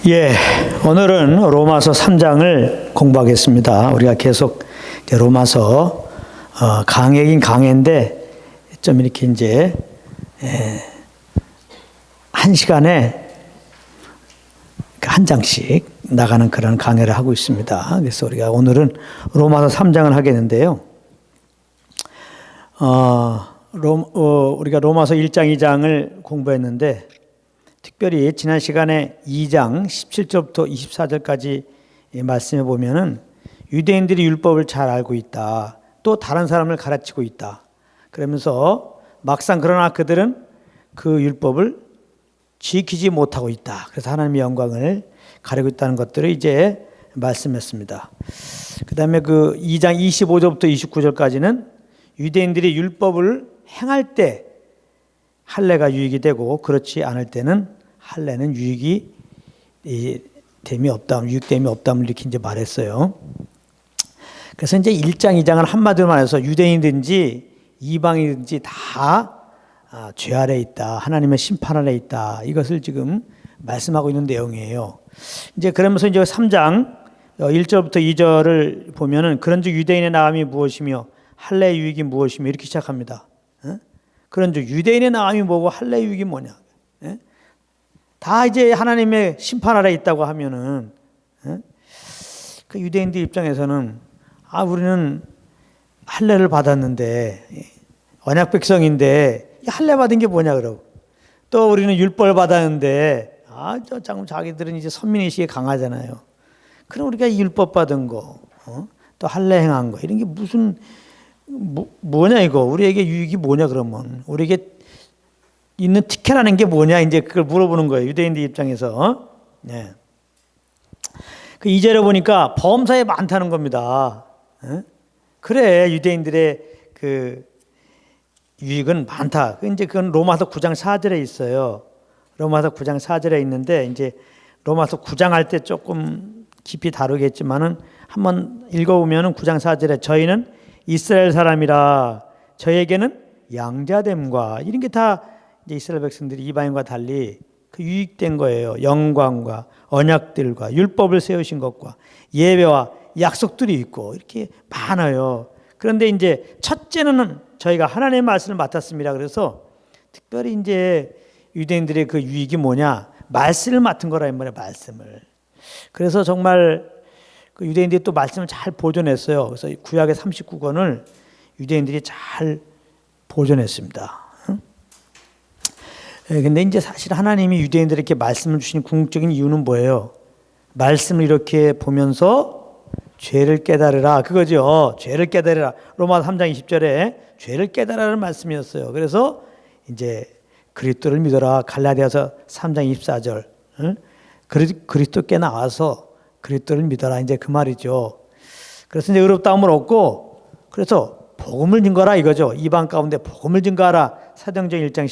예, 오늘은 로마서 3장을 공부하겠습니다. 우리가 계속 로마서 강해긴 강해인데 좀 이렇게 이제 한 시간에 한 장씩 나가는 그런 강해를 하고 있습니다. 그래서 우리가 오늘은 로마서 3장을 하겠는데요. 우리가 로마서 1장, 2장을 공부했는데 특별히 지난 시간에 2장 17절부터 24절까지 말씀해 보면은 유대인들이 율법을 잘 알고 있다. 또 다른 사람을 가르치고 있다. 그러면서 막상 그러나 그들은 그 율법을 지키지 못하고 있다. 그래서 하나님의 영광을 가리고 있다는 것들을 이제 말씀했습니다. 그 다음에 그 2장 25절부터 29절까지는 유대인들이 율법을 행할 때 할례가 유익이 되고 그렇지 않을 때는 할례는 유익이 됨이 없다, 유익됨이 없다를 이렇게 이제 말했어요. 그래서 이제 1장, 2장은 한마디로 말해서 유대인든지 이방인든지 다 죄 아래 있다, 하나님의 심판 아래 있다. 이것을 지금 말씀하고 있는 내용이에요. 이제 그러면서 이제 3장 1절부터 2절을 보면은 그런즉 유대인의 나음이 무엇이며 할례의 유익이 무엇이며 이렇게 시작합니다. 그런즉 유대인의 나음이 뭐고 할례 유익이 뭐냐? 다 이제 하나님의 심판 아래 있다고 하면은 그 유대인들 입장에서는 우리는 할례를 받았는데 언약 백성인데 할례 받은 게 뭐냐 그러고 또 우리는 율법을 받았는데 자기들은 이제 선민의식이 강하잖아요. 그럼 우리가 율법 받은 거, 또 할례 행한 거 이런 게 무슨 뭐냐 이거 우리에게 유익이 뭐냐 그러면 우리에게 있는 특혜라는 게 뭐냐 이제 그걸 물어보는 거예요. 유대인들 입장에서. 네. 그 2절에 보니까 범사에 많다는 겁니다. 그래 유대인들의 그 유익은 많다. 이제 그건 로마서 9장 4절에 있어요. 로마서 9장 4절에 있는데 이제 로마서 9장 할 때 조금 깊이 다루겠지만은 한번 읽어보면은 9장 4절에 저희는 이스라엘 사람이라 저에게는 양자됨과 이런 게 다 이제 이스라엘 백성들이 이방인과 달리 그 유익된 거예요. 영광과 언약들과 율법을 세우신 것과 예배와 약속들이 있고 이렇게 많아요. 그런데 이제 첫째는 저희가 하나님의 말씀을 맡았습니다. 그래서 특별히 이제 유대인들의 그 유익이 뭐냐? 말씀을 맡은 거라 이 말이에요. 말씀을. 그래서 정말 그 유대인들이 또 말씀을 잘 보존했어요. 그래서 구약의 39권을 유대인들이 잘 보존했습니다. 근데 이제 사실 하나님이 유대인들에게 말씀을 주신 궁극적인 이유는 뭐예요? 말씀을 이렇게 보면서 죄를 깨달으라. 그거죠. 죄를 깨달으라. 로마 3장 20절에 죄를 깨달으라는 말씀이었어요. 그래서 이제 그리스도를 믿어라. 갈라디아서 3장 24절. 그리스도께 나와서 그리스도를 믿어라. 이제 그 말이죠. 그래서 이제 의롭다함을 얻고 그래서 복음을 증거하라 이거죠. 이방 가운데 복음을 증거하라. 사도행전 1장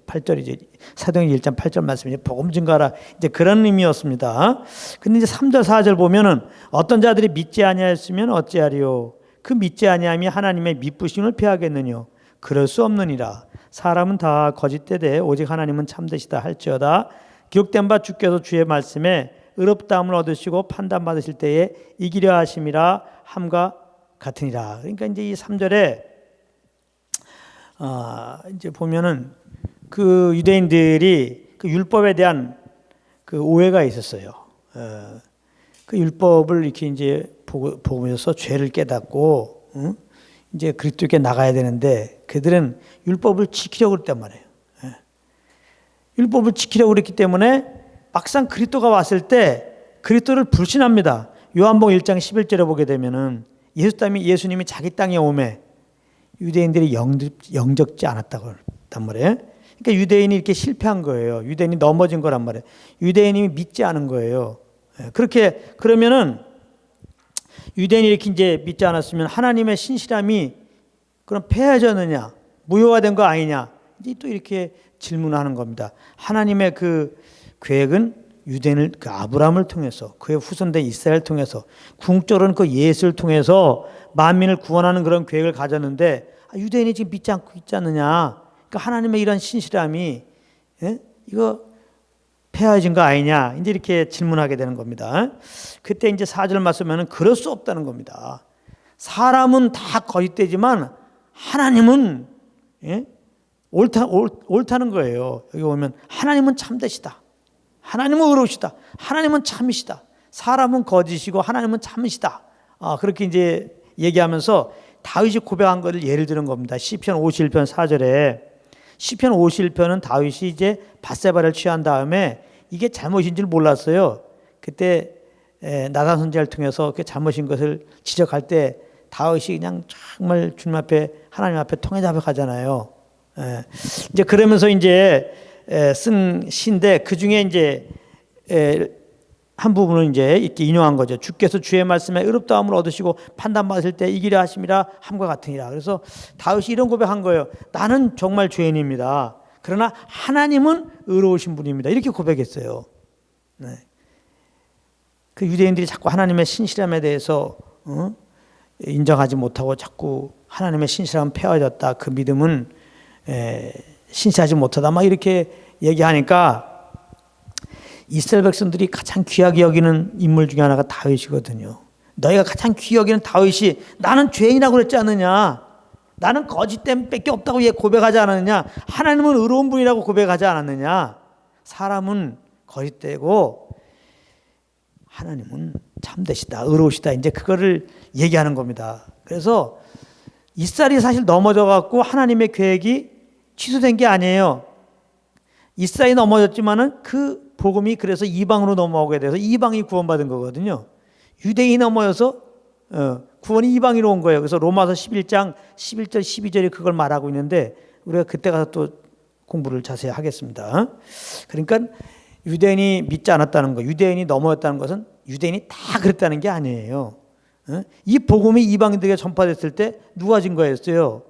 8절이지. 사도행전 1장 8절 말씀이죠. 복음 증거하라. 이제 그런 의미였습니다. 근데 이제 3절 4절 보면은 어떤 자들이 믿지 아니하였으면 어찌하리요? 그 믿지 아니함이 하나님의 미쁘심을 피하겠느냐? 그럴 수 없느니라. 사람은 다 거짓되되 오직 하나님은 참되시다 할지어다. 기록된 바 주께서 주의 말씀에 의롭다함을 얻으시고 판단받으실 때에 이기려 하심이라 함과 같으니라. 그러니까 이제 이 3절에 이제 보면은 그 유대인들이 그 율법에 대한 그 오해가 있었어요. 그 율법을 이렇게 이제 보면서 죄를 깨닫고 이제 그리스도께 나가야 되는데 그들은 율법을 지키려고 그랬단 말이에요. 율법을 지키려고 그랬기 때문에 막상 그리스도가 왔을 때 그리스도를 불신합니다. 요한복음 1장 11절에 보게 되면은 예수님이 자기 땅에 오매 유대인들이 영접지 않았다고 했단 말이에요. 그러니까 유대인이 이렇게 실패한 거예요. 유대인이 넘어진 거란 말이에요. 유대인이 믿지 않은 거예요. 그렇게 그러면은 유대인이 이렇게 이제 믿지 않았으면 하나님의 신실함이 그럼 폐해졌느냐, 무효화된 거 아니냐, 이제 또 이렇게 질문하는 겁니다. 하나님의 그 계획은 유대인을 그 아브라함을 통해서 그의 후손된 이스라엘을 통해서 궁극적으로는 그 예수를 통해서 만민을 구원하는 그런 계획을 가졌는데 유대인이 지금 믿지 않고 있지 않느냐. 그러니까 하나님의 이런 신실함이 이거 폐하해진 거 아니냐 이제 이렇게 질문하게 되는 겁니다. 그때 이제 4절 말씀에는 그럴 수 없다는 겁니다. 사람은 다 거짓되지만 하나님은 옳다는 거예요. 여기 보면 하나님은 참되시다. 하나님은 의로우시다. 하나님은 참이시다. 사람은 거짓이고 하나님은 참으시다. 그렇게 이제 얘기하면서 다윗이 고백한 것을 예를 드는 겁니다. 시편 51편 4절에 시편 51편은 다윗이 이제 밧세바를 취한 다음에 이게 잘못인 줄 몰랐어요. 그때 나단 선지자를 통해서 그 잘못인 것을 지적할 때 다윗이 그냥 정말 주님 앞에 하나님 앞에 통회자백하잖아요. 이제 그러면서 이제 쓴 시인데 그 중에 이제 한 부분은 이제 이렇게 인용한 거죠. 주께서 주의 말씀에 의롭다함을 얻으시고 판단받으실 때 이기려 하심이라 함과 같으니라. 그래서 다윗이 이런 고백한 거예요. 나는 정말 죄인입니다. 그러나 하나님은 의로우신 분입니다. 이렇게 고백했어요. 그 유대인들이 자꾸 하나님의 신실함에 대해서 인정하지 못하고 자꾸 하나님의 신실함은 폐허해졌다. 그 믿음은 신실하지 못하다. 막 이렇게 얘기하니까 이스라엘 백성들이 가장 귀하게 여기는 인물 중에 하나가 다윗이거든요. 너희가 가장 귀하게 여기는 다윗이 나는 죄인이라고 그랬지 않느냐. 나는 거짓됨밖에 없다고 고백하지 않았느냐. 하나님은 의로운 분이라고 고백하지 않았느냐. 사람은 거짓되고 하나님은 참되시다. 의로우시다. 이제 그거를 얘기하는 겁니다. 그래서 이스라엘이 사실 넘어져 갖고 하나님의 계획이 취소된 게 아니에요. 이스라엘이 넘어졌지만은 그 복음이 그래서 이방으로 넘어오게 돼서 이방이 구원받은 거거든요. 유대인이 넘어져서 구원이 이방으로 온 거예요. 그래서 로마서 11장 11절 12절이 그걸 말하고 있는데 우리가 그때 가서 또 공부를 자세히 하겠습니다. 그러니까 유대인이 믿지 않았다는 거, 유대인이 넘어졌다는 것은 유대인이 다 그랬다는 게 아니에요. 이 복음이 이방인들에게 전파됐을 때 누가 증거했어요?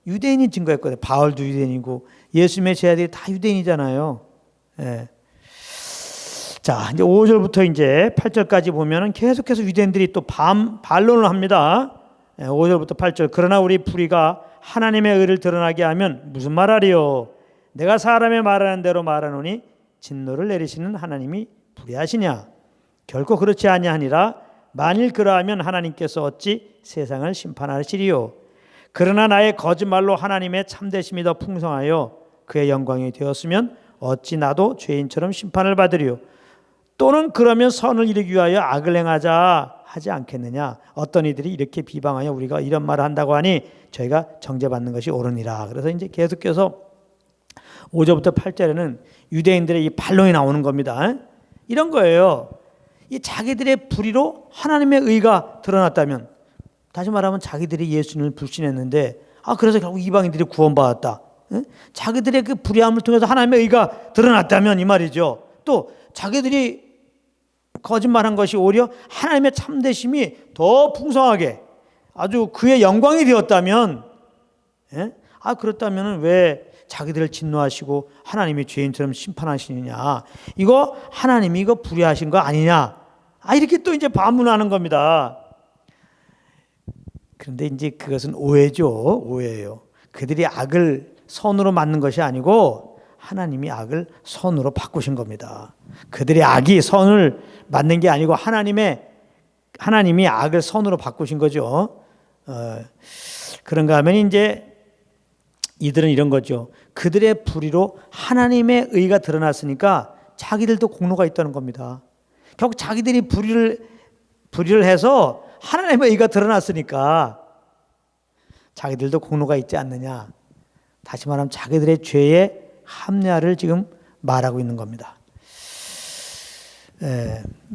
유대인이 증거했거든요. 바울도 유대인이고 예수님의 제자들이 다 유대인이잖아요. 자, 이제 5절부터 이제 8절까지 보면은 계속해서 유대인들이 또 반론을 합니다. 5절부터 8절. 그러나 우리 불의가 하나님의 의를 드러나게 하면 무슨 말하리요? 내가 사람의 말하는 대로 말하노니 진노를 내리시는 하나님이 불의하시냐? 결코 그렇지 아니하니라. 만일 그러하면 하나님께서 어찌 세상을 심판하시리요? 그러나 나의 거짓말로 하나님의 참되심이 더 풍성하여 그의 영광이 되었으면 어찌 나도 죄인처럼 심판을 받으리요? 또는 그러면 선을 이루기 위하여 악을 행하자 하지 않겠느냐? 어떤 이들이 이렇게 비방하여 우리가 이런 말을 한다고 하니 저희가 정죄받는 것이 옳으니라. 그래서 이제 계속해서 5절부터 8절에는 유대인들의 이 반론이 나오는 겁니다. 이런 거예요. 이 자기들의 불의로 하나님의 의가 드러났다면, 다시 말하면 자기들이 예수님을 불신했는데 그래서 결국 이방인들이 구원받았다. 자기들의 그 불의함을 통해서 하나님의 의가 드러났다면 이 말이죠. 또 자기들이 거짓말한 것이 오히려 하나님의 참되심이 더 풍성하게 아주 그의 영광이 되었다면, 그렇다면 왜 자기들을 진노하시고 하나님이 죄인처럼 심판하시느냐? 이거 하나님이 이거 불의하신 거 아니냐? 이렇게 또 이제 반문하는 겁니다. 그런데 이제 그것은 오해죠. 오해예요. 그들이 악을 선으로 맞는 것이 아니고 하나님이 악을 선으로 바꾸신 겁니다. 그들의 악이 선을 맞는 게 아니고 하나님이 악을 선으로 바꾸신 거죠. 그런가 하면 이제 이들은 이런 거죠. 그들의 불의로 하나님의 의가 드러났으니까 자기들도 공로가 있다는 겁니다. 결국 자기들이 불의를 해서 하나님의 의가 드러났으니까 자기들도 공로가 있지 않느냐. 다시 말하면 자기들의 죄의 합리화를 지금 말하고 있는 겁니다.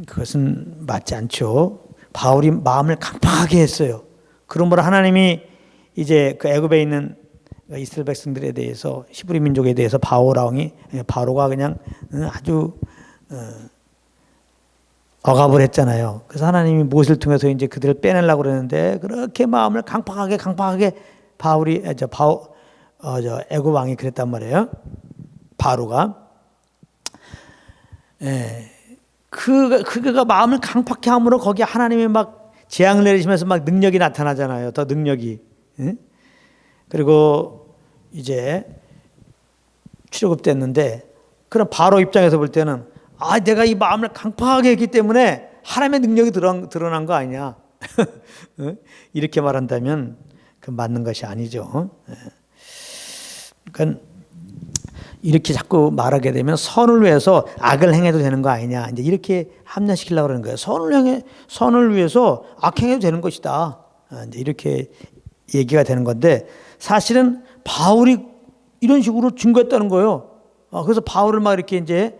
그것은 맞지 않죠. 바울이 마음을 강팍하게 했어요. 그러므로 하나님이 이제 그 애굽에 있는 이스라엘 백성들에 대해서 히브리 민족에 대해서 바로가 그냥 아주 억압을 했잖아요. 그래서 하나님이 모세를 통해서 이제 그들을 빼내려고 그러는데 그렇게 마음을 강팍하게 애굽 왕이 그랬단 말이에요. 바로가 그가 마음을 강팍히 함으로 거기에 하나님이 막 재앙을 내리시면서 막 능력이 나타나잖아요. 더 능력이. 그리고 이제 출애굽됐는데 그럼 바로 입장에서 볼 때는 내가 이 마음을 강팍하게 했기 때문에 하나님의 능력이 드러난 거 아니냐. 이렇게 말한다면 그 맞는 것이 아니죠. 그러니까 이렇게 자꾸 말하게 되면 선을 위해서 악을 행해도 되는 거 아니냐. 이제 이렇게 합리화시키려고 그러는 거예요. 선을 위해서 악행해도 되는 것이다. 이제 이렇게 얘기가 되는 건데 사실은 바울이 이런 식으로 증거했다는 거예요. 그래서 바울을 막 이렇게 이제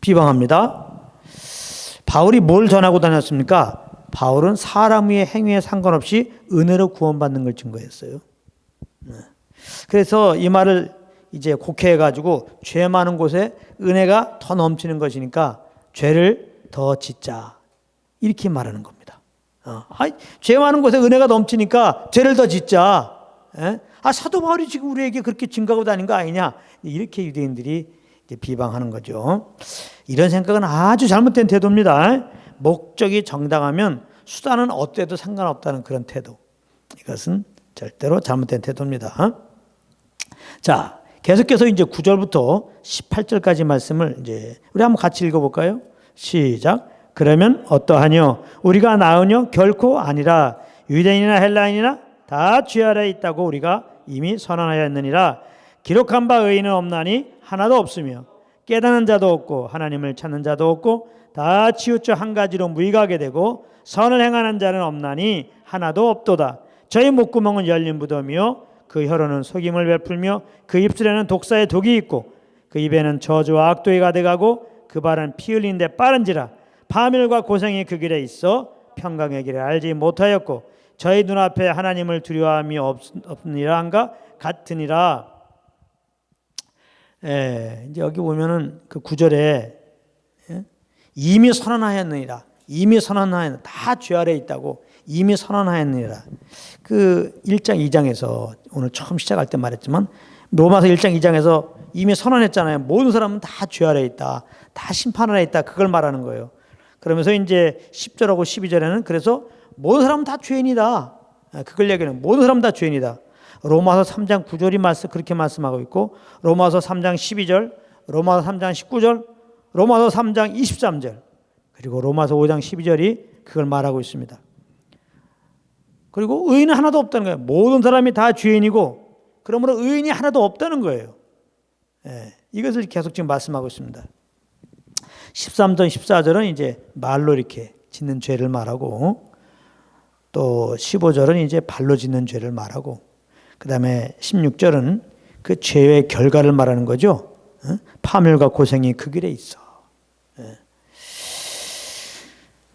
비방합니다. 바울이 뭘 전하고 다녔습니까? 바울은 사람 위의 행위에 상관없이 은혜로 구원받는 걸 증거했어요. 그래서 이 말을 이제 곡해해가지고 죄 많은 곳에 은혜가 더 넘치는 것이니까 죄를 더 짓자. 이렇게 말하는 겁니다. 죄 많은 곳에 은혜가 넘치니까 죄를 더 짓자. 사도 바울이 지금 우리에게 그렇게 증거하고 다닌 거 아니냐. 이렇게 유대인들이 이제 비방하는 거죠. 이런 생각은 아주 잘못된 태도입니다. 목적이 정당하면 수단은 어때도 상관없다는 그런 태도. 이것은 절대로 잘못된 태도입니다. 자, 계속해서 이제 9절부터 18절까지 말씀을 이제 우리 한번 같이 읽어볼까요? 시작. 그러면 어떠하뇨? 우리가 나으뇨? 결코 아니라 유대인이나 헬라인이나 다 죄 아래에 있다고 우리가 이미 선언하였느니라. 기록한 바 의인은 없나니 하나도 없으며 깨닫는 자도 없고 하나님을 찾는 자도 없고 다 치우쳐 한 가지로 무익하게 되고 선을 행하는 자는 없나니 하나도 없도다. 저희 목구멍은 열린 무덤이요 그 혀로는 속임을 베풀며 그 입술에는 독사의 독이 있고 그 입에는 저주와 악독이 가득하고 그 발은 피 흘린 데 빠른지라. 파멸과 고생이 그 길에 있어 평강의 길을 알지 못하였고 저희 눈앞에 하나님을 두려워함이 없느니라 한가 같으니라. 이제 여기 보면은 그 9절에 이미 선언하였느니라. 이미 선언하였느니라. 다 죄 아래에 있다고 이미 선언하였느니라. 그 1장 2장에서 오늘 처음 시작할 때 말했지만 로마서 1장 2장에서 이미 선언했잖아요. 모든 사람은 다 죄 아래에 있다. 다 심판 아래에 있다. 그걸 말하는 거예요. 그러면서 이제 10절하고 12절에는 그래서 모든 사람은 다 죄인이다. 그걸 얘기하는 모든 사람은 다 죄인이다. 로마서 3장 9절이 그렇게 말씀하고 있고 로마서 3장 12절, 로마서 3장 19절, 로마서 3장 23절 그리고 로마서 5장 12절이 그걸 말하고 있습니다. 그리고 의인은 하나도 없다는 거예요. 모든 사람이 다 죄인이고 그러므로 의인이 하나도 없다는 거예요. 이것을 계속 지금 말씀하고 있습니다. 13절, 14절은 이제 말로 이렇게 짓는 죄를 말하고 또 15절은 이제 발로 짓는 죄를 말하고 그 다음에 16절은 그 죄의 결과를 말하는 거죠. 파멸과 고생이 그 길에 있어.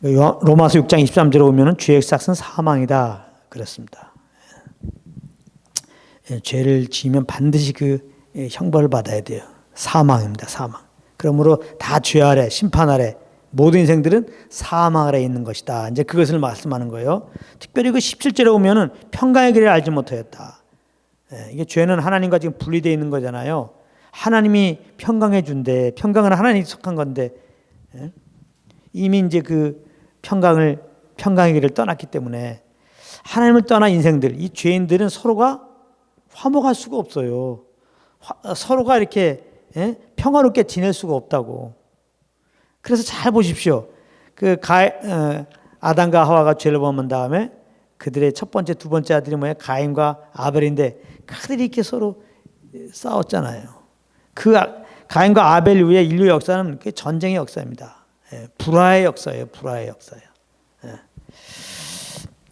로마서 6장 23절에 보면 죄의 삭은 사망이다. 그렇습니다. 죄를 지으면 반드시 그 형벌을 받아야 돼요. 사망입니다. 사망. 그러므로 다 죄 아래, 심판 아래, 모든 인생들은 사망 아래 있는 것이다. 이제 그것을 말씀하는 거예요. 특별히 그 17절에 보면은 평강의 길을 알지 못하였다. 이게 죄는 하나님과 지금 분리되어 있는 거잖아요. 하나님이 평강해 준대. 평강은 하나님이 속한 건데 이미 이제 그 평강의 길을 떠났기 때문에 하나님을 떠난 인생들, 이 죄인들은 서로가 화목할 수가 없어요. 서로가 이렇게 평화롭게 지낼 수가 없다고. 그래서 잘 보십시오. 그 아담과 하와가 죄를 범한 다음에 그들의 첫 번째, 두 번째 아들이 뭐예요? 가인과 아벨인데 그들이 이렇게 서로 싸웠잖아요. 그 가인과 아벨 이후에 인류 역사는 전쟁의 역사입니다. 불화의 역사예요. 불화의 역사예요.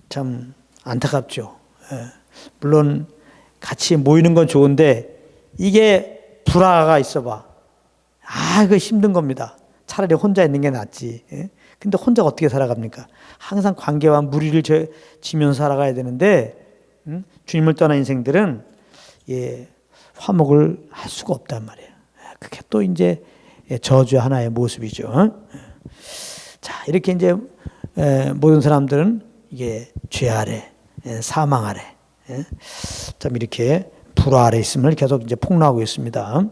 참 안타깝죠. 물론 같이 모이는 건 좋은데 이게 불화가 있어봐. 그거 힘든 겁니다. 차라리 혼자 있는 게 낫지. 근데 혼자 어떻게 살아갑니까? 항상 관계와 무리를 지면서 살아가야 되는데 주님을 떠난 인생들은 화목을 할 수가 없단 말이에요. 그게 또 이제 저주의 하나의 모습이죠. 자, 이렇게 이제 모든 사람들은 이게 죄 아래, 사망 아래, 참 이렇게 불화 아래 있음을 계속 이제 폭로하고 있습니다.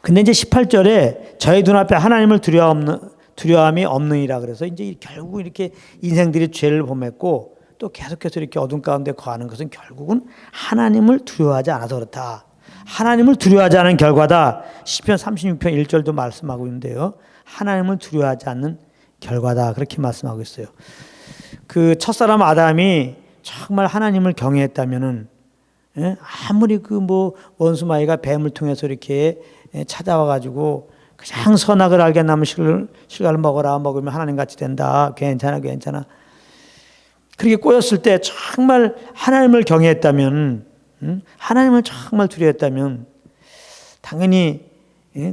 근데 이제 18절에 저희 눈앞에 하나님을 두려움이 없느니라 그래서 이제 결국 이렇게 인생들이 죄를 범했고 또 계속해서 이렇게 어둠 가운데 거하는 것은 결국은 하나님을 두려워하지 않아서 그렇다. 하나님을 두려워하지 않은 결과다. 시편 36편 1절도 말씀하고 있는데요. 하나님을 두려워하지 않는 결과다. 그렇게 말씀하고 있어요. 그 첫사람 아담이 정말 하나님을 경외했다면은, 아무리 그 뭐 원수마귀가 뱀을 통해서 이렇게 찾아와 가지고 그냥 선악을 알게 나면 실과를 먹어라, 먹으면 하나님 같이 된다, 괜찮아 그렇게 꼬였을 때 정말 하나님을 경외했다면, 하나님을 정말 두려워했다면 당연히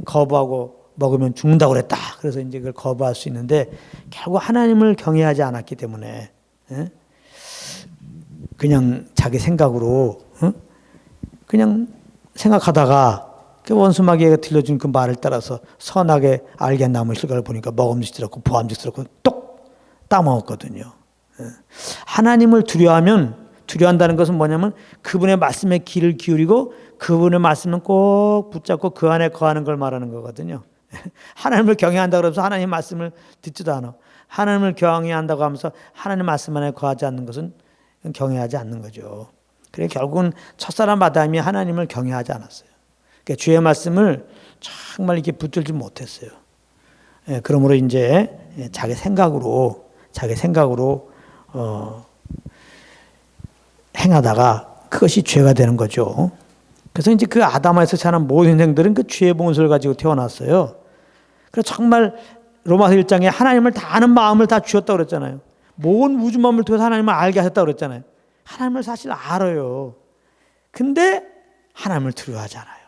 거부하고 먹으면 죽는다고 그랬다. 그래서 이제 그걸 거부할 수 있는데 결국 하나님을 경외하지 않았기 때문에 그냥 자기 생각으로 그냥 생각하다가 그 원수마귀가 들려준 그 말을 따라서 선하게 알게 나무 실과를 보니까 먹음직스럽고 보암직스럽고 똑 따먹었거든요. 하나님을 두려워한다는 것은 뭐냐면 그분의 말씀에 귀를 기울이고 그분의 말씀은 꼭 붙잡고 그 안에 거하는 걸 말하는 거거든요. 하나님을 경외한다고 그러면서 하나님 말씀을 듣지도 않아. 하나님을 경외한다고 하면서 하나님 말씀 안에 거하지 않는 것은 경외하지 않는 거죠. 그래 결국은 첫사람 아담이 하나님을 경외하지 않았어요. 그러니까 주의 말씀을 정말 이렇게 붙들지 못했어요. 그러므로 이제 자기 생각으로 행하다가 그것이 죄가 되는 거죠. 그래서 이제 그 아담에서 자란 모든 인생들은 그 죄의 본성을 가지고 태어났어요. 그래서 정말 로마서 1장에 하나님을 다 아는 마음을 다 주셨다고 그랬잖아요. 모든 우주 만물을 통해서 하나님을 알게 하셨다고 그랬잖아요. 하나님을 사실 알아요. 근데 하나님을 두려워하지 않아요.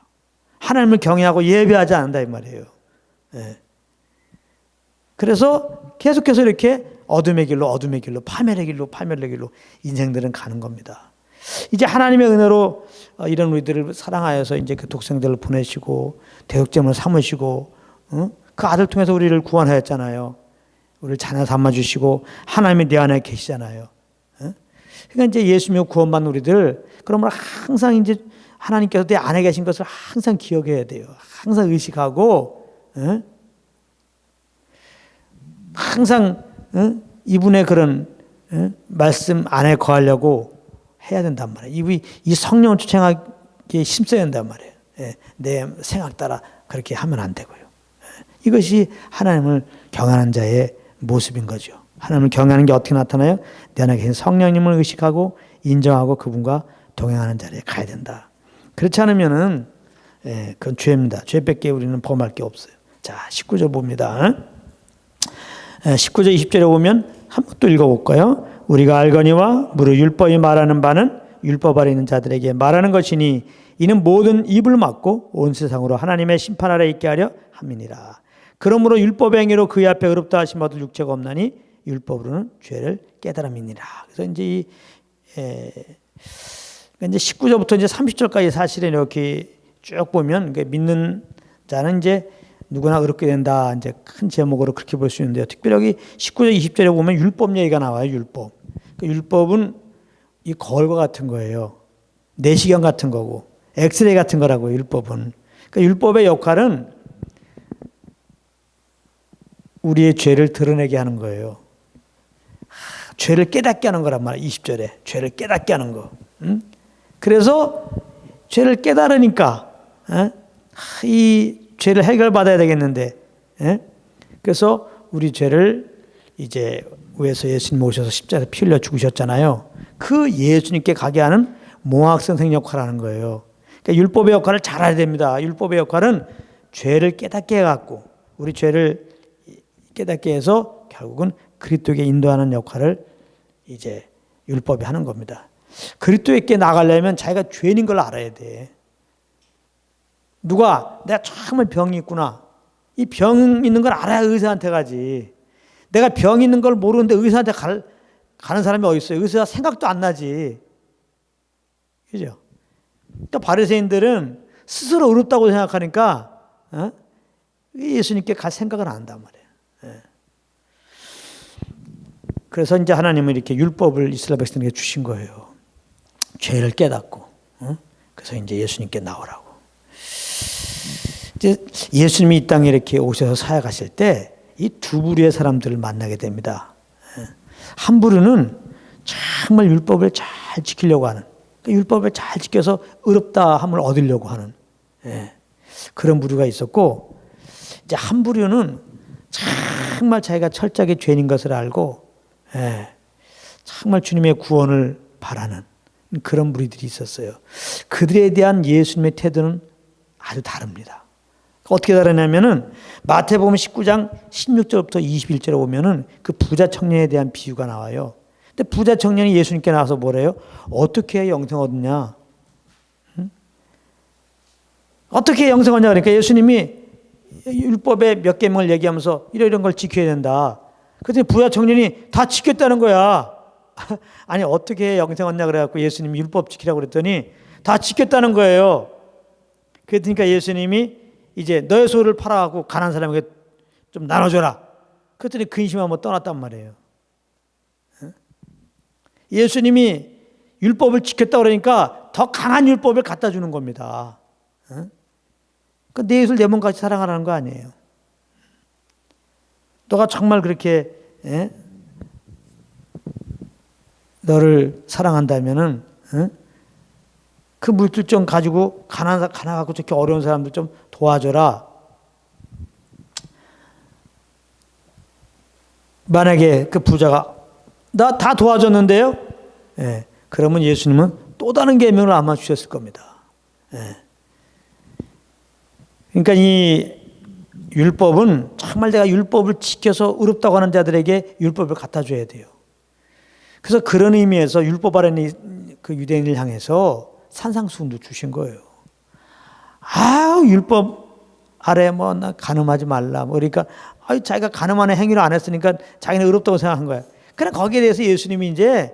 하나님을 경외하고 예배하지 않는다 이 말이에요. 그래서 계속해서 이렇게 어둠의 길로 파멸의 길로 인생들은 가는 겁니다. 이제 하나님의 은혜로 이런 우리들을 사랑하여서 이제 그 독생들을 보내시고 대역제물을 삼으시고 그 아들 통해서 우리를 구원하였잖아요. 우리를 자녀 삼아 주시고 하나님이 내 안에 계시잖아요. 그러니까 이제 예수 믿고 구원받는 우리들 그러면 항상 이제 하나님께서 내 안에 계신 것을 항상 기억해야 돼요. 항상 의식하고 항상 이분의 그런 말씀 안에 거하려고 해야 된단 말이에요. 이 성령을 쫓아가기에 힘써야 된단 말이에요. 내 생각 따라 그렇게 하면 안 되고요. 이것이 하나님을 경외하는 자의 모습인 거죠. 하나님을 경외하는 게 어떻게 나타나요? 내 안에 계신 성령님을 의식하고 인정하고 그분과 동행하는 자리에 가야 된다. 그렇지 않으면은 그건 죄입니다. 죄밖에 우리는 범할 게 없어요. 자, 19절 봅니다. 19절 20절에 보면 한번 또 읽어볼까요? 우리가 알거니와 무릇 율법이 말하는 바는 율법 아래 있는 자들에게 말하는 것이니 이는 모든 입을 막고 온 세상으로 하나님의 심판 아래 있게 하려 함이니라. 그러므로 율법의 행위로 그의 앞에 의롭다 하심 얻을 육체가 없나니 율법으로는 죄를 깨달음이니라. 그래서 이제 이제 19절부터 이제 30절까지 사실은 이렇게 쭉 보면 믿는 자는 이제 누구나 의롭게 된다. 이제 큰 제목으로 그렇게 볼 수 있는데요. 특별히 19절 20절에 보면 율법 얘기가 나와요. 율법. 그 율법은 이 거울과 같은 거예요. 내시경 같은 거고 엑스레이 같은 거라고요. 율법은. 그러니까 율법의 역할은 우리의 죄를 드러내게 하는 거예요. 죄를 깨닫게 하는 거란 말이에요. 20절에 죄를 깨닫게 하는 거. 그래서 죄를 깨달으니까 이 죄를 해결받아야 되겠는데 그래서 우리 죄를 이제 위에서 예수님 오셔서 십자가에 피 흘려 죽으셨잖아요. 그 예수님께 가게 하는 모학 선생 역할을 하는 거예요. 그러니까 율법의 역할을 잘해야 됩니다. 율법의 역할은 죄를 깨닫게 해갖고 우리 죄를 깨닫게 해서 결국은 그리스도에게 인도하는 역할을 이제 율법이 하는 겁니다. 그리스도에게 나가려면 자기가 죄인인 걸 알아야 돼. 누가 내가 정말 병이 있구나. 이 병 있는 걸 알아야 의사한테 가지. 내가 병 있는 걸 모르는데 의사한테 가는 사람이 어디 있어요? 의사가 생각도 안 나지. 그죠? 그러니까 바리새인들은 스스로 의롭다고 생각하니까 예수님께 갈 생각을 안 한단 말이에요. 그래서 이제 하나님은 이렇게 율법을 이스라엘 백성에게 주신 거예요. 죄를 깨닫고. 그래서 이제 예수님께 나오라고. 이제 예수님이 이 땅에 이렇게 오셔서 사역하실 때 이 두 부류의 사람들을 만나게 됩니다. 한 부류는 정말 율법을 잘 지키려고 하는, 율법을 잘 지켜서 의롭다함을 얻으려고 하는 그런 부류가 있었고, 이제 한 부류는 정말 자기가 철저하게 죄인인 것을 알고 정말 주님의 구원을 바라는 그런 무리들이 있었어요. 그들에 대한 예수님의 태도는 아주 다릅니다. 어떻게 다르냐면은 마태복음 19장 16절부터 21절에 보면은 그 부자 청년에 대한 비유가 나와요. 근데 부자 청년이 예수님께 나와서 뭐래요? 어떻게 해야 영생 얻느냐? 어떻게 해야 영생 얻냐? 그러니까 예수님이 율법의 몇 계명을 얘기하면서 이런 걸 지켜야 된다. 그랬더니 부자 청년이 다 지켰다는 거야. 아니 어떻게 해야 영생 얻냐 그래갖고 예수님이 율법 지키라고 그랬더니 다 지켰다는 거예요. 그러니까 예수님이 이제 너의 소유를 팔아갖고 가난한 사람에게 좀 나눠줘라. 그랬더니 근심하면 떠났단 말이에요. 예수님이 율법을 지켰다 그러니까 더 강한 율법을 갖다 주는 겁니다. 그러니까 내 이웃을 내 몸같이 사랑하라는 거 아니에요. 너가 정말 그렇게 너를 사랑한다면은 그 물질 좀 가지고 가난하고 저렇게 어려운 사람들 좀 도와줘라. 만약에 그 부자가 나 다 도와줬는데요. 그러면 예수님은 또 다른 계명을 아마 주셨을 겁니다. 그러니까 이 율법은 정말 내가 율법을 지켜서 의롭다고 하는 자들에게 율법을 갖다 줘야 돼요. 그래서 그런 의미에서 율법 아래 그 유대인을 향해서 산상수훈도 주신 거예요. 율법 아래 나 간음하지 말라. 그러니까 자기가 간음하는 행위를 안 했으니까 자기는 의롭다고 생각한 거야. 그래 거기에 대해서 예수님이 이제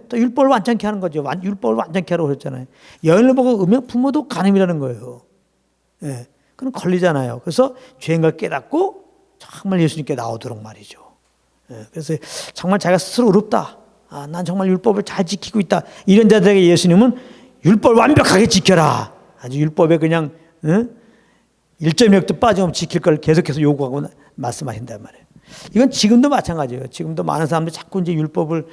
또 율법을 완전케 하는 거죠. 율법을 완전케 하라고 그랬잖아요. 여인을 보고 음행 부모도 간음이라는 거예요. 그럼 걸리잖아요. 그래서 죄인 걸 깨닫고 정말 예수님께 나오도록 말이죠. 그래서 정말 자기가 스스로 의롭다. 난 정말 율법을 잘 지키고 있다. 이런 자들에게 예수님은 율법을 완벽하게 지켜라. 아주 율법에 그냥 1.1도 빠짐없이 지킬 걸 계속해서 요구하고 말씀하신단 말이에요. 이건 지금도 마찬가지예요. 지금도 많은 사람들이 자꾸 이제 율법을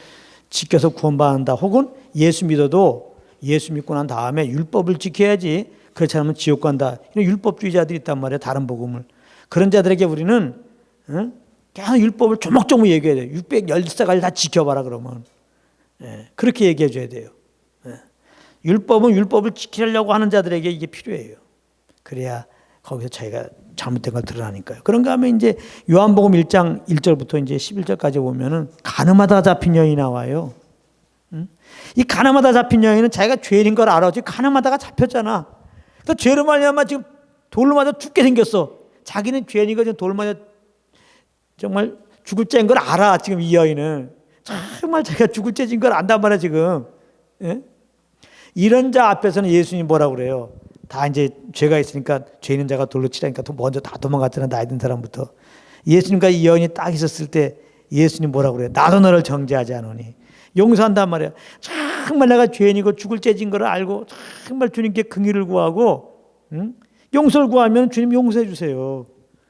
지켜서 구원받는다. 혹은 예수 믿어도 예수 믿고 난 다음에 율법을 지켜야지 그렇지 않으면 지옥 간다. 이런 율법주의자들이 있단 말이에요. 다른 복음을. 그런 자들에게 우리는 계속 율법을 조목조목 얘기해야 돼요. 613가지 다 지켜봐라 그러면. 그렇게 얘기해 줘야 돼요. 율법은 율법을 지키려고 하는 자들에게 이게 필요해요. 그래야 거기서 자기가 잘못된 걸 드러나니까요. 그런가 하면 이제 요한복음 1장 1절부터 이제 11절까지 보면은 가늠하다 잡힌 여인이 나와요. 이 가늠하다 잡힌 여인은 자기가 죄인인 걸 알아. 지금 가늠하다가 잡혔잖아. 그래서 죄로 말미암아 지금 돌로 맞아 죽게 생겼어. 자기는 죄인이고 지금 돌로 맞아 정말 죽을 죄인 걸 알아. 지금 이 여인은 정말 자기가 죽을 죄인 걸 안단 말이야 지금. 이런 자 앞에서는 예수님이 뭐라고 그래요? 다 이제 죄가 있으니까 죄 있는 자가 돌로 치라니까 먼저 다 도망갔잖아. 나이 든 사람부터. 예수님과 이 여인이 딱 있었을 때 예수님 뭐라고 그래요? 나도 너를 정죄하지 않으니. 용서한단 말이야. 정말 내가 죄인이고 죽을 죄진 걸 알고 정말 주님께 긍휼을 구하고 용서를 구하면 주님 용서해 주세요.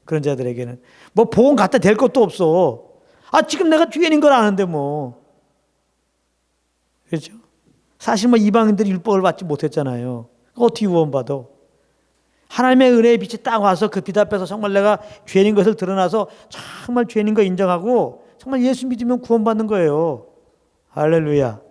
그런 자들에게는 뭐 보험 갖다 댈 것도 없어. 지금 내가 죄인인 걸 아는데 뭐. 그렇죠? 사실 뭐 이방인들이 율법을 받지 못했잖아요. 어떻게 구원받아? 하나님의 은혜의 빛이 딱 와서 그 빛 앞에서 정말 내가 죄인인 것을 드러나서 정말 죄인인 거 인정하고 정말 예수 믿으면 구원받는 거예요. 할렐루야.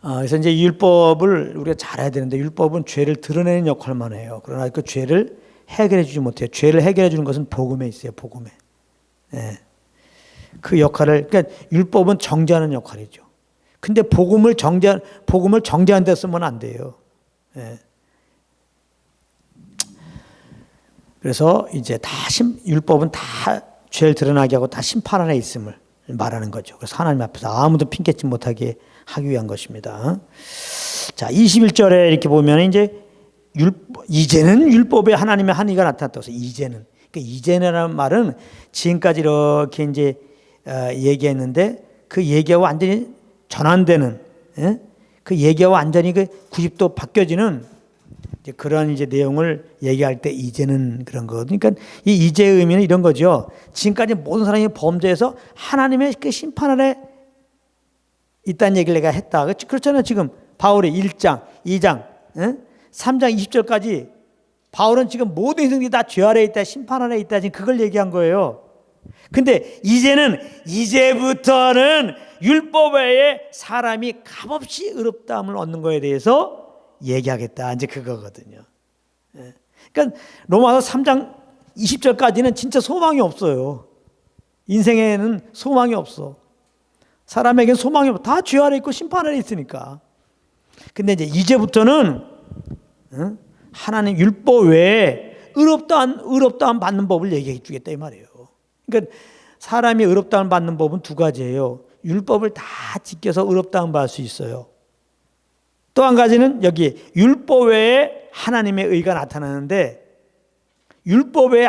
그래서 이제 율법을 우리가 잘해야 되는데 율법은 죄를 드러내는 역할만 해요. 그러나 그 죄를 해결해 주지 못해요. 죄를 해결해 주는 것은 복음에 있어요. 복음에. 그 역할을 그러니까 율법은 정죄하는 역할이죠. 근데 복음을 정죄한 데 쓰면 안 돼요. 그래서 이제 율법은 다 죄를 드러나게 하고 다 심판 안에 있음을 말하는 거죠. 그래서 하나님 앞에서 아무도 핑계치 못하게 하기 위한 것입니다. 자, 21절에 이렇게 보면 이제는 율법에 하나님의 한의가 나타났다고 해서 이제는. 그러니까 이제는이라는 말은 지금까지 이렇게 이제 얘기했는데 그 얘기와 완전히 전환되는 그 얘기와 완전히 그 90도 바뀌어지는 이제 그런 이제 내용을 얘기할 때 이제는 그런 거. 그러니까 이 이제의 의미는 이런 거죠. 지금까지 모든 사람이 범죄해서 하나님의 그 심판 아래 있다는 얘기를 내가 했다. 그렇잖아요. 지금 바울이 1장, 2장 3장 20절까지 바울은 지금 모든 인생들이 다 죄 아래에 있다, 심판 아래에 있다, 지금 그걸 얘기한 거예요. 근데 이제부터는 율법 외에 사람이 값없이 의롭다함을 얻는 거에 대해서 얘기하겠다, 이제 그거거든요. 그러니까 로마서 3장 20절까지는 진짜 소망이 없어요. 인생에는 소망이 없어. 사람에게는 소망이 없어. 다 죄 아래 있고 심판 아래 있으니까. 근데 이제부터는 하나님 율법 외에 의롭다함 받는 법을 얘기해 주겠다 이 말이에요. 그러니까 사람이 의롭다함 받는 법은 두 가지예요. 율법을 다 지켜서 의롭다함 받을 수 있어요. 또 한 가지는 여기 율법 외에 하나님의 의가 나타나는데, 율법 외에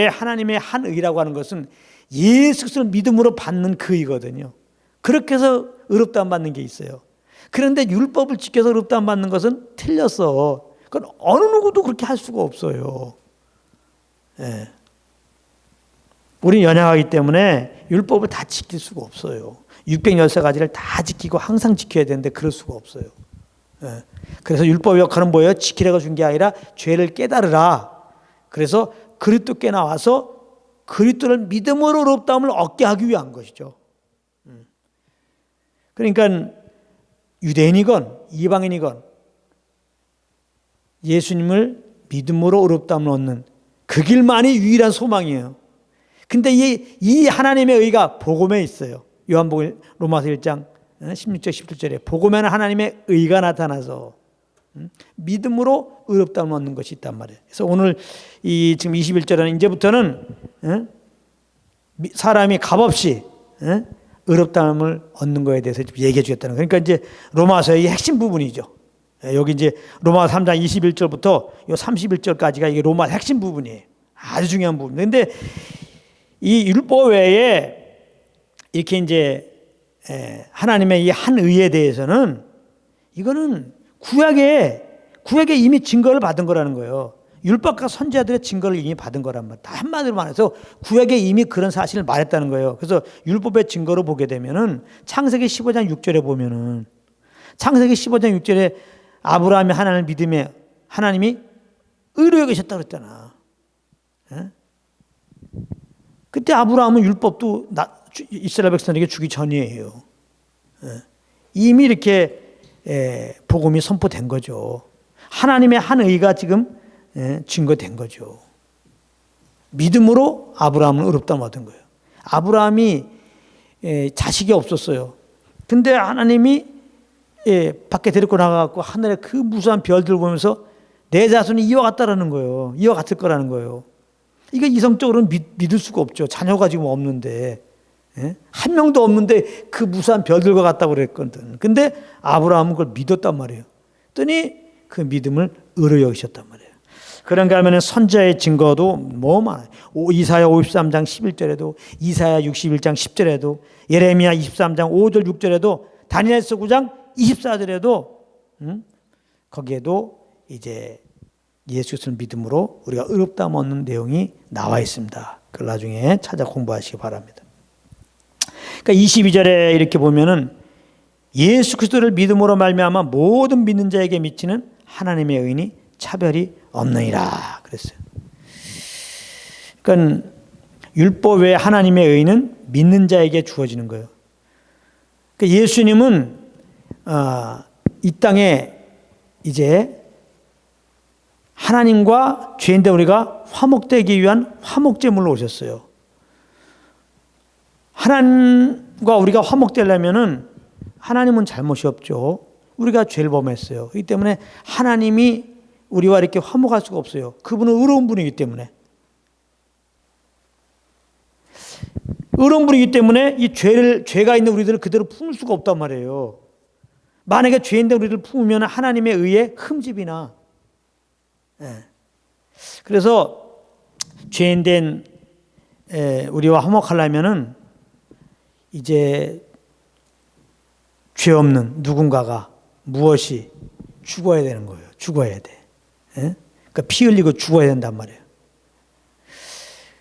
하나님의 한 의라고 하는 것은 예수 그리스도를 믿음으로 받는 그 의거든요. 그렇게 해서 의롭다함 받는 게 있어요. 그런데 율법을 지켜서 의롭다함 받는 것은 틀렸어. 그건 어느 누구도 그렇게 할 수가 없어요. 예. 우리는 연약하기 때문에 율법을 다 지킬 수가 없어요. 613가지를 다 지키고 항상 지켜야 되는데 그럴 수가 없어요. 예. 그래서 율법의 역할은 뭐예요? 지키라고 준 게 아니라 죄를 깨달으라. 그래서 그리스도께 나와서 그리스도를 믿음으로 의롭다함을 얻게 하기 위한 것이죠. 그러니까 유대인이건 이방인이건 예수님을 믿음으로 의롭다함을 얻는 그 길만이 유일한 소망이에요. 근데 이 하나님의 의가 복음에 있어요. 요한복음 로마서 1장 16절 17절에 복음에는 하나님의 의가 나타나서 믿음으로 의롭다함을 얻는 것이 있단 말이에요. 그래서 오늘 지금 21절에는 이제부터는 사람이 값없이 의롭다함을 얻는 것에 대해서 얘기해 주겠다는 거예요. 그러니까 이제 로마서의 핵심 부분이죠. 여기 이제 로마서 3장 21절부터 요 31절까지가 이게 로마 핵심 부분이에요. 아주 중요한 부분. 그런데 이 율법 외에 이렇게 이제 하나님의 이 한 의에 대해서는 이거는 구약에 이미 증거를 받은 거라는 거예요. 율법과 선지자들의 증거를 이미 받은 거란 말이에요. 다 한마디로 말해서 구약에 이미 그런 사실을 말했다는 거예요. 그래서 율법의 증거로 보게 되면은 창세기 15장 6절에 보면은 창세기 15장 6절에 아브라함이 하나님을 믿음에 하나님이 의로 여기셨다고 그랬잖아. 그때 아브라함은 율법도 이스라엘 백성에게 주기 전이에요. 이미 이렇게 복음이 선포된 거죠. 하나님의 한 의가 지금 증거된 거죠. 믿음으로 아브라함은 의롭다함을 얻은 거예요. 아브라함이 자식이 없었어요. 근데 하나님이 밖에 데리고 나가고 하늘에 그 무수한 별들 보면서 내 자손이 이와 같다라는 거예요. 이와 같을 거라는 거예요. 이거 이성적으로는 믿을 수가 없죠. 자녀가 지금 없는데, 한 명도 없는데 그 무수한 별들과 같다고 그랬거든. 근데 아브라함은 그걸 믿었단 말이에요. 그랬더니 그 믿음을 의로 여기셨단 말이에요. 그런가 하면 선지자의 증거도 뭐 많아요. 이사야 53장 11절에도, 이사야 61장 10절에도, 예레미야 23장 5절 6절에도, 다니엘서 9장 24절에도 거기에도 이제 예수 그리스도를 믿음으로 우리가 의롭다함 얻는 내용이 나와 있습니다. 그걸 나중에 찾아 공부하시기 바랍니다. 그러니까 22절에 이렇게 보면은 예수 그리스도를 믿음으로 말미암아 모든 믿는 자에게 미치는 하나님의 의인이 차별이 없느니라 그랬어요. 그러니까 율법 외에 하나님의 의인은 믿는 자에게 주어지는 거예요. 그러니까 예수님은 이 땅에 이제 하나님과 죄인된 우리가 화목되기 위한 화목제물로 오셨어요. 하나님과 우리가 화목되려면은 하나님은 잘못이 없죠. 우리가 죄를 범했어요. 그렇기 때문에 하나님이 우리와 이렇게 화목할 수가 없어요. 그분은 의로운 분이기 때문에. 의로운 분이기 때문에 이 죄가 있는 우리들을 그대로 품을 수가 없단 말이에요. 만약에 죄인된 우리를 품으면 하나님의 의에 흠집이나. 그래서 죄인된 우리와 화목하려면은 이제 죄 없는 누군가가 무엇이 죽어야 되는 거예요. 죽어야 돼. 그러니까 피 흘리고 죽어야 된단 말이에요.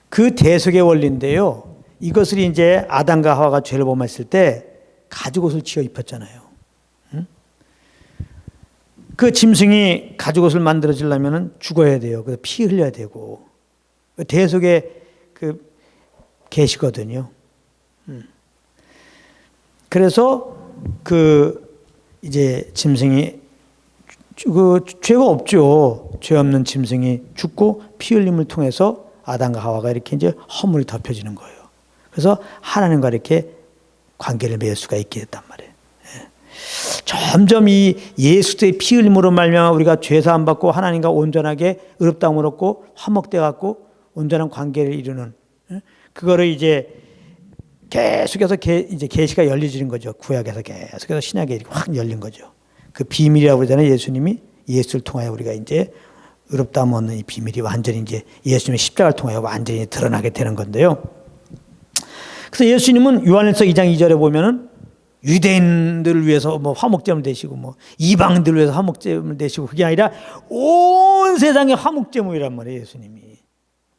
그 대속의 원리인데요. 이것을 이제 아담과 하와가 죄를 범했을 때 가죽옷을 지어 입혔잖아요. 그 짐승이 가죽옷을 만들어지려면 죽어야 돼요. 그래서 피 흘려야 되고. 대속의 그 계시거든요. 그래서 그 이제 짐승이 그 죄가 없죠. 죄 없는 짐승이 죽고 피 흘림을 통해서 아담과 하와가 이렇게 이제 허물이 덮여지는 거예요. 그래서 하나님과 이렇게 관계를 맺을 수가 있게 됐단 말이에요. 점점 이 예수의 피 흘림으로 말미암아 우리가 죄 사함 받고 하나님과 온전하게 의롭다함을 얻고 화목돼 갖고 온전한 관계를 이루는 그거를 이제 계속해서 이제 계시가 열려지는 거죠. 구약에서 계속해서 신약에 확 열린 거죠. 그 비밀이라고 그러잖아요. 예수님이 예수를 통하여 우리가 이제 의롭다함 얻는 이 비밀이 완전히 이제 예수님의 십자가를 통하여 완전히 드러나게 되는 건데요. 그래서 예수님은 요한일서 2장 2절에 보면은 유대인들을 위해서 뭐 화목제물 되시고 뭐 이방인들을 위해서 화목제물 되시고 그게 아니라 온 세상의 화목제물이란 말이에요. 예수님이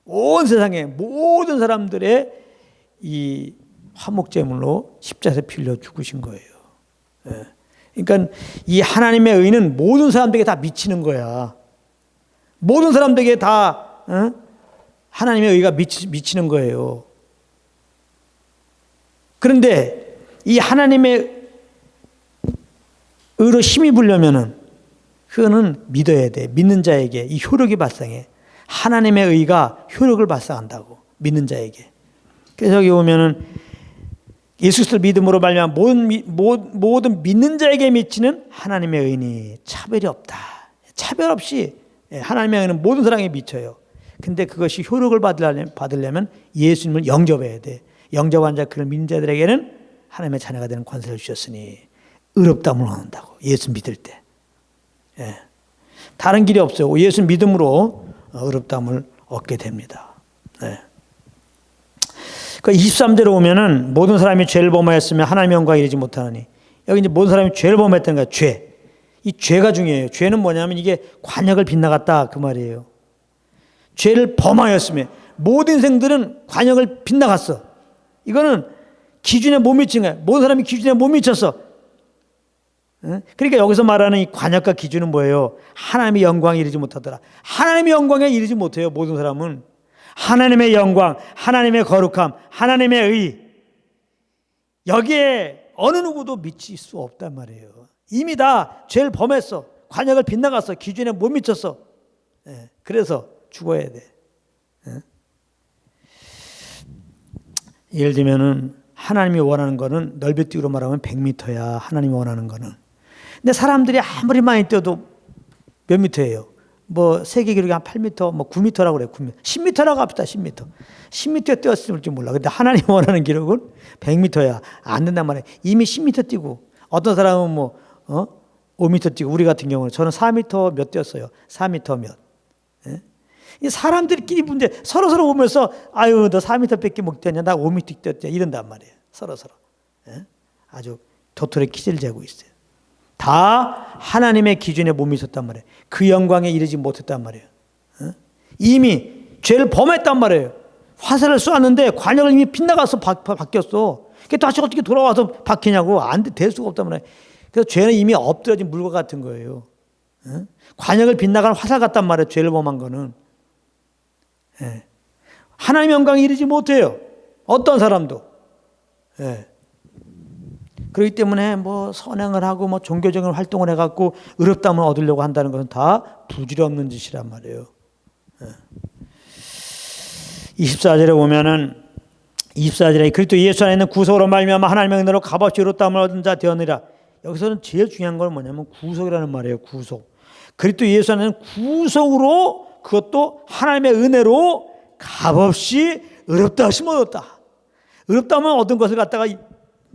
온 세상의 모든 사람들의 이 화목제물로 십자가에서 피 흘려 죽으신 거예요. 그러니까 이 하나님의 의는 모든 사람들에게 다 미치는 거야. 모든 사람들에게 다 하나님의 의가 미치는 거예요. 그런데 이 하나님의 의로 힘입으려면은 그거는 믿어야 돼. 믿는 자에게 이 효력이 발생해. 하나님의 의가 효력을 발생한다고 믿는 자에게. 그래서 여기 보면은 예수 그리스도를 믿음으로 말미암아 모든 믿는 자에게 미치는 하나님의 의니 차별이 없다. 차별 없이 하나님의 의는 모든 사람에게 미쳐요. 근데 그것이 효력을 받으려면 예수님을 영접해야 돼. 영접한 자 그를 믿는 자들에게는 하나님의 자녀가 되는 권세를 주셨으니 의롭다함을 얻는다고. 예수 믿을 때. 다른 길이 없어요. 예수 믿음으로 의롭다함을 얻게 됩니다. 그 23절에 오면은 모든 사람이 죄를 범하였으면 하나님의 영광에 이르지 못하느니 여기 이제 모든 사람이 죄를 범했다는 거야. 죄. 이 죄가 중요해요. 죄는 뭐냐면 이게 관역을 빗나갔다 그 말이에요. 죄를 범하였으면 모든 인생들은 관역을 빗나갔어. 이거는 기준에 못 미친 거야. 모든 사람이 기준에 못 미쳤어. 그러니까 여기서 말하는 이 관역과 기준은 뭐예요? 하나님의 영광에 이르지 못하더라. 하나님의 영광에 이르지 못해요. 모든 사람은. 하나님의 영광, 하나님의 거룩함, 하나님의 의 여기에 어느 누구도 미칠 수 없단 말이에요. 이미 다 죄를 범했어. 관역을 빗나갔어. 기준에 못 미쳤어. 그래서 죽어야 돼. 예를 들면은 하나님이 원하는 거는 넓이 뛰기로 말하면 100m야. 하나님이 원하는 거는. 근데 사람들이 아무리 많이 뛰어도 몇 미터예요? 뭐 세계 기록이 한 8m, 뭐 9m라고 그래. 9m. 10m라고 합시다. 10m. 10m에 뛰었을지 몰라. 근데 하나님 원하는 기록은 100m야. 안 된단 말이에요. 이미 10m 뛰고 어떤 사람은 뭐 5m 뛰고 우리 같은 경우는 저는 4m 몇 뛰었어요. 4m 몇. 이 사람들끼리 문제 서로 보면서 아유 너 4m밖에 못 뛰었냐. 나 5m 뛰었냐. 이런단 말이에요. 서로. 아주 도토리 키질 재고 있어요. 다 하나님의 기준에 못 미쳤단 말이에요. 그 영광에 이르지 못했단 말이에요. 이미 죄를 범했단 말이에요. 화살을 쏘았는데 관역을 이미 빗나가서 바뀌었어. 다시 어떻게 돌아와서 바뀌냐고. 안 될 수가 없단 말이에요. 그래서 죄는 이미 엎드려진 물과 같은 거예요. 관역을 빗나가는 화살 같단 말이에요. 죄를 범한 거는. 하나님의 영광에 이르지 못해요. 어떤 사람도. 그렇기 때문에 뭐 선행을 하고 뭐 종교적인 활동을 해갖고 의롭다함을 얻으려고 한다는 것은 다 부질없는 짓이란 말이에요. 24절에 보면은 24절에 그리스도 예수 안에 있는 구속으로 말미암아 하나님의 은혜로 값없이 의롭다함을 얻은 자 되었느니라. 여기서는 제일 중요한 건 뭐냐면 구속이라는 말이에요. 구속. 그리스도 예수 안에 있는 구속으로 그것도 하나님의 은혜로 값없이 의롭다 하심을 얻었다. 의롭다함을 얻은 것을 갖다가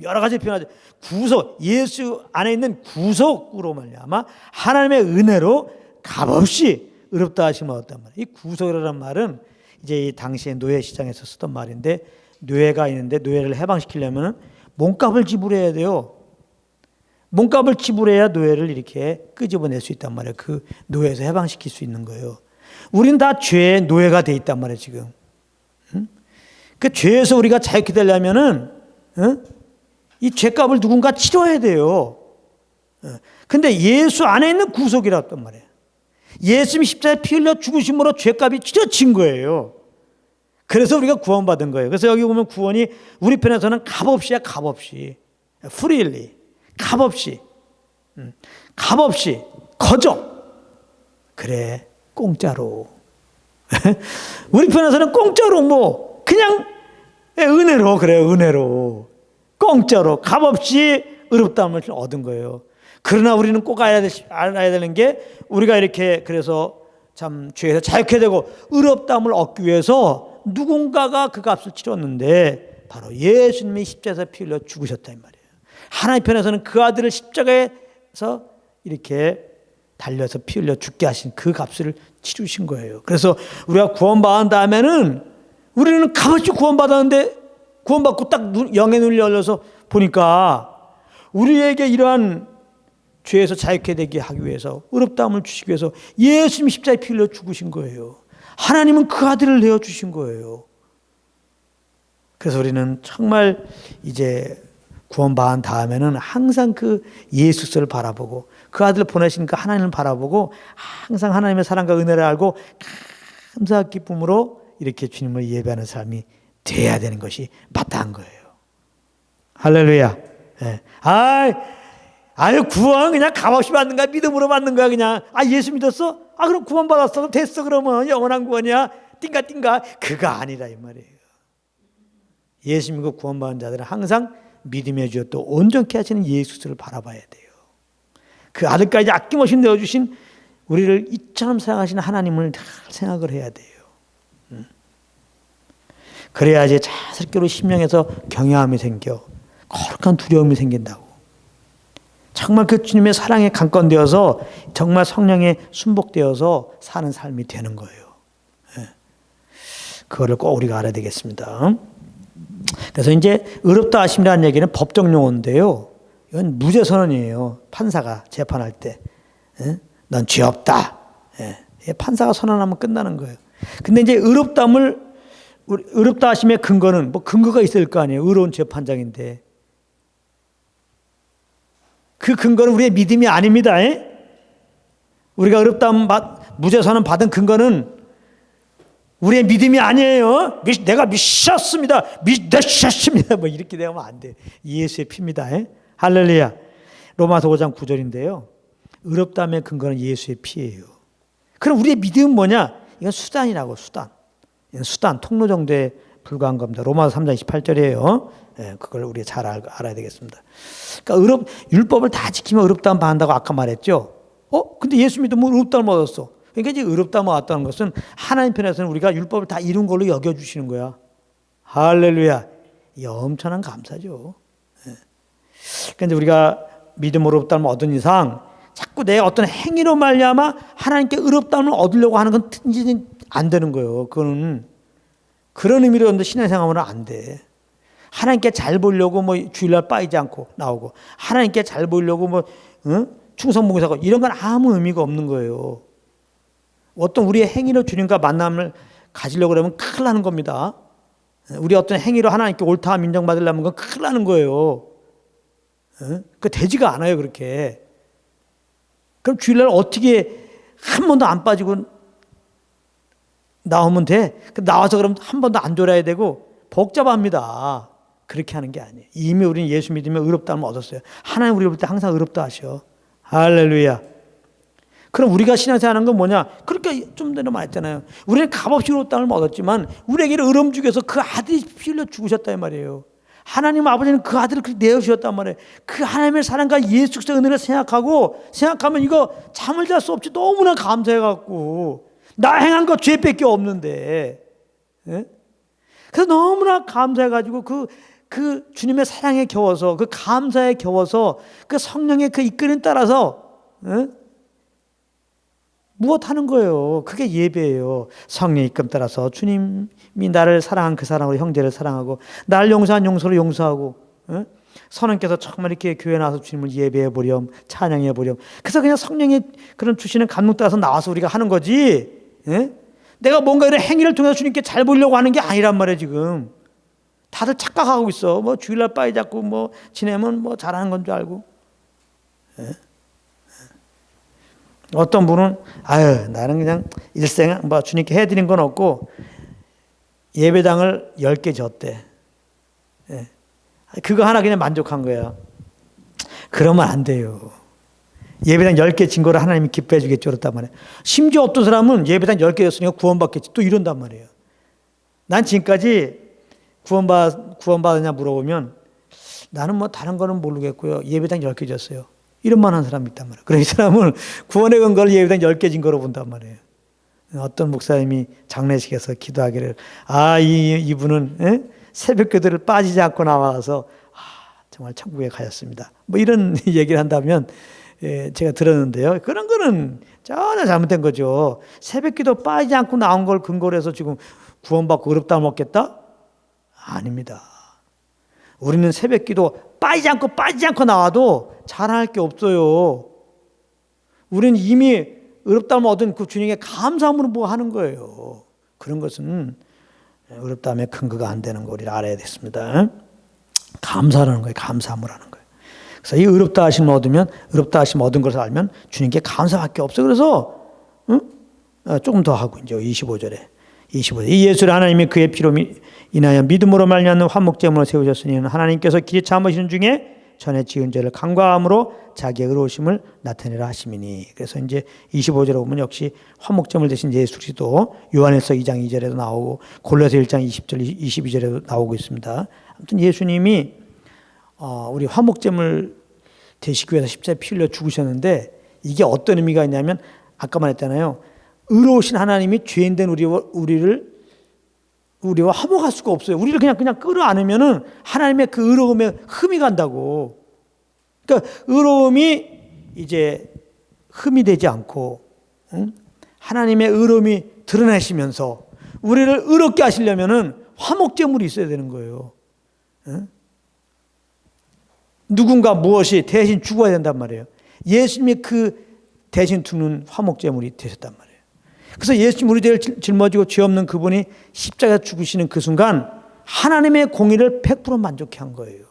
여러 가지 표현하죠. 구속, 예수 안에 있는 구속으로 말미암아 하나님의 은혜로 값없이 의롭다 하심을 얻었단 말이에요. 이 구속이라는 말은 이제 이 당시에 노예 시장에서 쓰던 말인데 노예가 있는데 노예를 해방시키려면 몸값을 지불해야 돼요. 몸값을 지불해야 노예를 이렇게 끄집어낼 수 있단 말이에요. 그 노예에서 해방시킬 수 있는 거예요. 우리는 다 죄의 노예가 돼 있단 말이에요. 지금. 그 죄에서 우리가 자유케 되려면은 이 죄값을 누군가 치러야 돼요. 근데 예수 안에 있는 구속이라고 말이에요. 예수님이 십자가에 피 흘려 죽으심으로 죄값이 치러진 거예요. 그래서 우리가 구원받은 거예요. 그래서 여기 보면 구원이 우리 편에서는 값없이야, 값없이. 프리일리. 값없이. 값없이. 거저. 그래, 공짜로. 우리 편에서는 공짜로 뭐, 그냥 은혜로, 그래요, 은혜로. 공짜로, 값없이 의롭다함을 얻은 거예요. 그러나 우리는 꼭 알아야 되는 게 우리가 이렇게 그래서 참 죄에서 자유케 되고 의롭다함을 얻기 위해서 누군가가 그 값을 치렀는데 바로 예수님이 십자가에서 피 흘려 죽으셨다 이 말이에요. 하나님 편에서는 그 아들을 십자가에서 이렇게 달려서 피 흘려 죽게 하신 그 값을 치르신 거예요. 그래서 우리가 구원받은 다음에는 우리는 값없이 구원받았는데 구원받고 딱 영의 눈을 열려서 보니까 우리에게 이러한 죄에서 자유케 되게 하기 위해서 의롭다함을 주시기 위해서 예수님이 십자가에 피 흘려 죽으신 거예요. 하나님은 그 아들을 내어주신 거예요. 그래서 우리는 정말 이제 구원받은 다음에는 항상 그 예수를 바라보고 그 아들을 보내신 그 하나님을 바라보고 항상 하나님의 사랑과 은혜를 알고 감사 기쁨으로 이렇게 주님을 예배하는 삶이 돼야 되는 것이 마땅한 거예요. 할렐루야. 네. 아유 구원 그냥 값없이 받는 거야? 믿음으로 받는 거야 그냥? 예수 믿었어? 그럼 구원 받았어? 그럼 됐어? 그러면 영원한 구원이야? 띵가 그거 아니라 이 말이에요. 예수 믿고 구원 받은 자들은 항상 믿음의 주여 또 온전케 하시는 예수를 바라봐야 돼요. 그 아들까지 아낌없이 내어주신 우리를 이처럼 사랑하시는 하나님을 잘 생각을 해야 돼요. 그래야지 자연스럽게 심령에서 경외함이 생겨 거룩한 두려움이 생긴다고. 정말 그 주님의 사랑에 강건되어서 정말 성령에 순복되어서 사는 삶이 되는 거예요. 그거를 꼭 우리가 알아야 되겠습니다. 그래서 이제 의롭다 하심이라는 얘기는 법적 용어인데요. 이건 무죄 선언이에요. 판사가 재판할 때. 넌 죄 없다. 판사가 선언하면 끝나는 거예요. 근데 이제 의롭다 하심의 근거는 뭐 근거가 있을 거 아니에요. 의로운 재판장인데. 그 근거는 우리의 믿음이 아닙니다. 우리가 의롭다함 무죄 선언 받은 근거는 우리의 믿음이 아니에요. 내가 미쳤습니다. 믿으셨습니다. 뭐 이렇게 되면 안 돼. 예수의 피입니다. 할렐루야. 로마서 5장 9절인데요. 의롭다함의 근거는 예수의 피예요. 그럼 우리의 믿음은 뭐냐? 이건 수단이라고, 수단. 이건 수단, 통로 정도에 불과한 겁니다. 로마서 3장 28절이에요. 그걸 우리가 잘 알아야 되겠습니다. 그러니까 율법을 다 지키면 의롭다함 받는다고 아까 말했죠. 근데 예수 믿으면 의롭다함을 얻었어. 그러니까 이제 의롭다함을 얻었다는 것은 하나님 편에서는 우리가 율법을 다 이룬 걸로 여겨주시는 거야. 할렐루야. 이 엄청난 감사죠. 그러니까 우리가 믿음으로 의롭다함을 얻은 이상 자꾸 내 어떤 행위로 말미암아 하나님께 의롭다함을 얻으려고 하는 건 안 되는 거예요. 그거는 그런 의미로 신앙생활은 안 돼. 하나님께 잘 보려고 뭐 주일날 빠지지 않고 나오고 하나님께 잘 보려고 뭐 충성봉사하고 이런 건 아무 의미가 없는 거예요. 어떤 우리의 행위로 주님과 만남을 가지려고 그러면 큰일 나는 겁니다. 우리 어떤 행위로 하나님께 옳다함 인정받으려면 그건 큰일 나는 거예요. 그 되지가 않아요 그렇게. 그럼 주일날 어떻게 한 번도 안 빠지고 나오면 돼? 나와서 그럼 한 번도 안 돌아야 되고 복잡합니다. 그렇게 하는 게 아니에요. 이미 우리는 예수 믿으면 의롭다함을 얻었어요. 하나님 우리 볼 때 항상 의롭다 하셔. 할렐루야. 그럼 우리가 신앙생활 하는 건 뭐냐? 그러니까 좀 전에 말했잖아요. 우리는 값없이 의롭다함을 얻었지만 우리에게 의로움 주께서 그 아들이 피 흘려 죽으셨다 이 말이에요. 하나님 아버지는 그 아들을 내어주셨단 말이에요. 그 하나님의 사랑과 예수 그리스도의 은혜를 생각하면 이거 잠을 잘 수 없지. 너무나 감사해갖고 나 행한 거 죄밖에 없는데. 그래서 너무나 감사해가지고 그 주님의 사랑에 겨워서 그 감사에 겨워서 그 성령의 그 이끌림 따라서 무엇하는 거예요? 그게 예배예요. 성령의 이끌림 따라서 주님이 나를 사랑한 그 사랑으로 형제를 사랑하고 나를 용서한 용서로 용서하고 선원께서 정말 이렇게 교회 나와서 주님을 예배해 보렴 찬양해 보렴. 그래서 그냥 성령의 그런 주시는 감동 따라서 나와서 우리가 하는 거지. 내가 뭔가 이런 행위를 통해서 주님께 잘 보려고 하는 게 아니란 말이에요 지금. 다들 착각하고 있어. 뭐 주일날 빠이 잡고 뭐 지내면 뭐 잘하는 건 줄 알고. 어떤 분은 아유 나는 그냥 일생 뭐 주님께 해드린 건 없고 예배당을 10개 줬대. 예. 그거 하나 그냥 만족한 거야. 그러면 안 돼요. 예배당 10개 진 거를 하나님이 기뻐해 주겠죠. 그렇단 말이에요. 심지어 어떤 사람은 예배당 10개 줬으니까 구원받겠지. 또 이런단 말이에요. 난 지금까지 구원받았냐 물어보면 나는 뭐 다른 거는 모르겠고요. 예배당 10개 줬어요. 이런 말하는 사람이 있단 말이에요. 그래서 이 사람은 구원의 근거를 예배당 10개 진 거로 본단 말이에요. 어떤 목사님이 장례식에서 기도하기를 이분은 새벽 기도를 빠지지 않고 나와서 정말 천국에 가셨습니다. 뭐 이런 얘기를 한다면 제가 들었는데요. 그런 거는 전혀 잘못된 거죠. 새벽 기도 빠지지 않고 나온 걸 근거로 해서 지금 구원받고 어렵다 먹겠다? 아닙니다. 우리는 새벽 기도 빠지지 않고 나와도 자랑할 게 없어요. 우리는 이미 어렵다면 얻은 그 주님께 감사함으로 뭐 하는 거예요. 그런 것은 어렵다면 근거가 안 되는 거 우리를 알아야 됐습니다. 감사라는 거예요. 감사함을 하는 거예요. 그래서 이 어렵다 하심을 얻은 것을 알면 주님께 감사밖에 없어요. 그래서 조금 더 하고 이제 25절에 이 예수를 하나님이 그의 피로 인하여 믿음으로 말미암는 화목제물을 세우셨으니 하나님께서 길이 참으시는 중에 전에 지은 죄를 간과함으로 자기의 의로우심을 나타내라 하심이니. 그래서 이제 25절에 보면 역시 화목제물 대신 예수 그리스도 요한일서 2장 2절에도 나오고 골로새 1장 20절 22절에도 나오고 있습니다. 아무튼 예수님이 우리 화목제물 되시기 위해서 십자가에 피 흘려 죽으셨는데 이게 어떤 의미가 있냐면 아까 말했잖아요. 의로우신 하나님이 죄인된 우리와 화목할 수가 없어요. 우리를 그냥 끌어안으면은 하나님의 그 의로움에 흠이 간다고. 그러니까 의로움이 이제 흠이 되지 않고 하나님의 의로움이 드러나시면서 우리를 의롭게 하시려면은 화목제물이 있어야 되는 거예요. 누군가 무엇이 대신 죽어야 된단 말이에요. 예수님이 그 대신 죽는 화목제물이 되셨단 말이에요. 그래서 예수님 우리 죄를 짊어지고 죄 없는 그분이 십자가에 죽으시는 그 순간 하나님의 공의를 100% 만족해 한 거예요.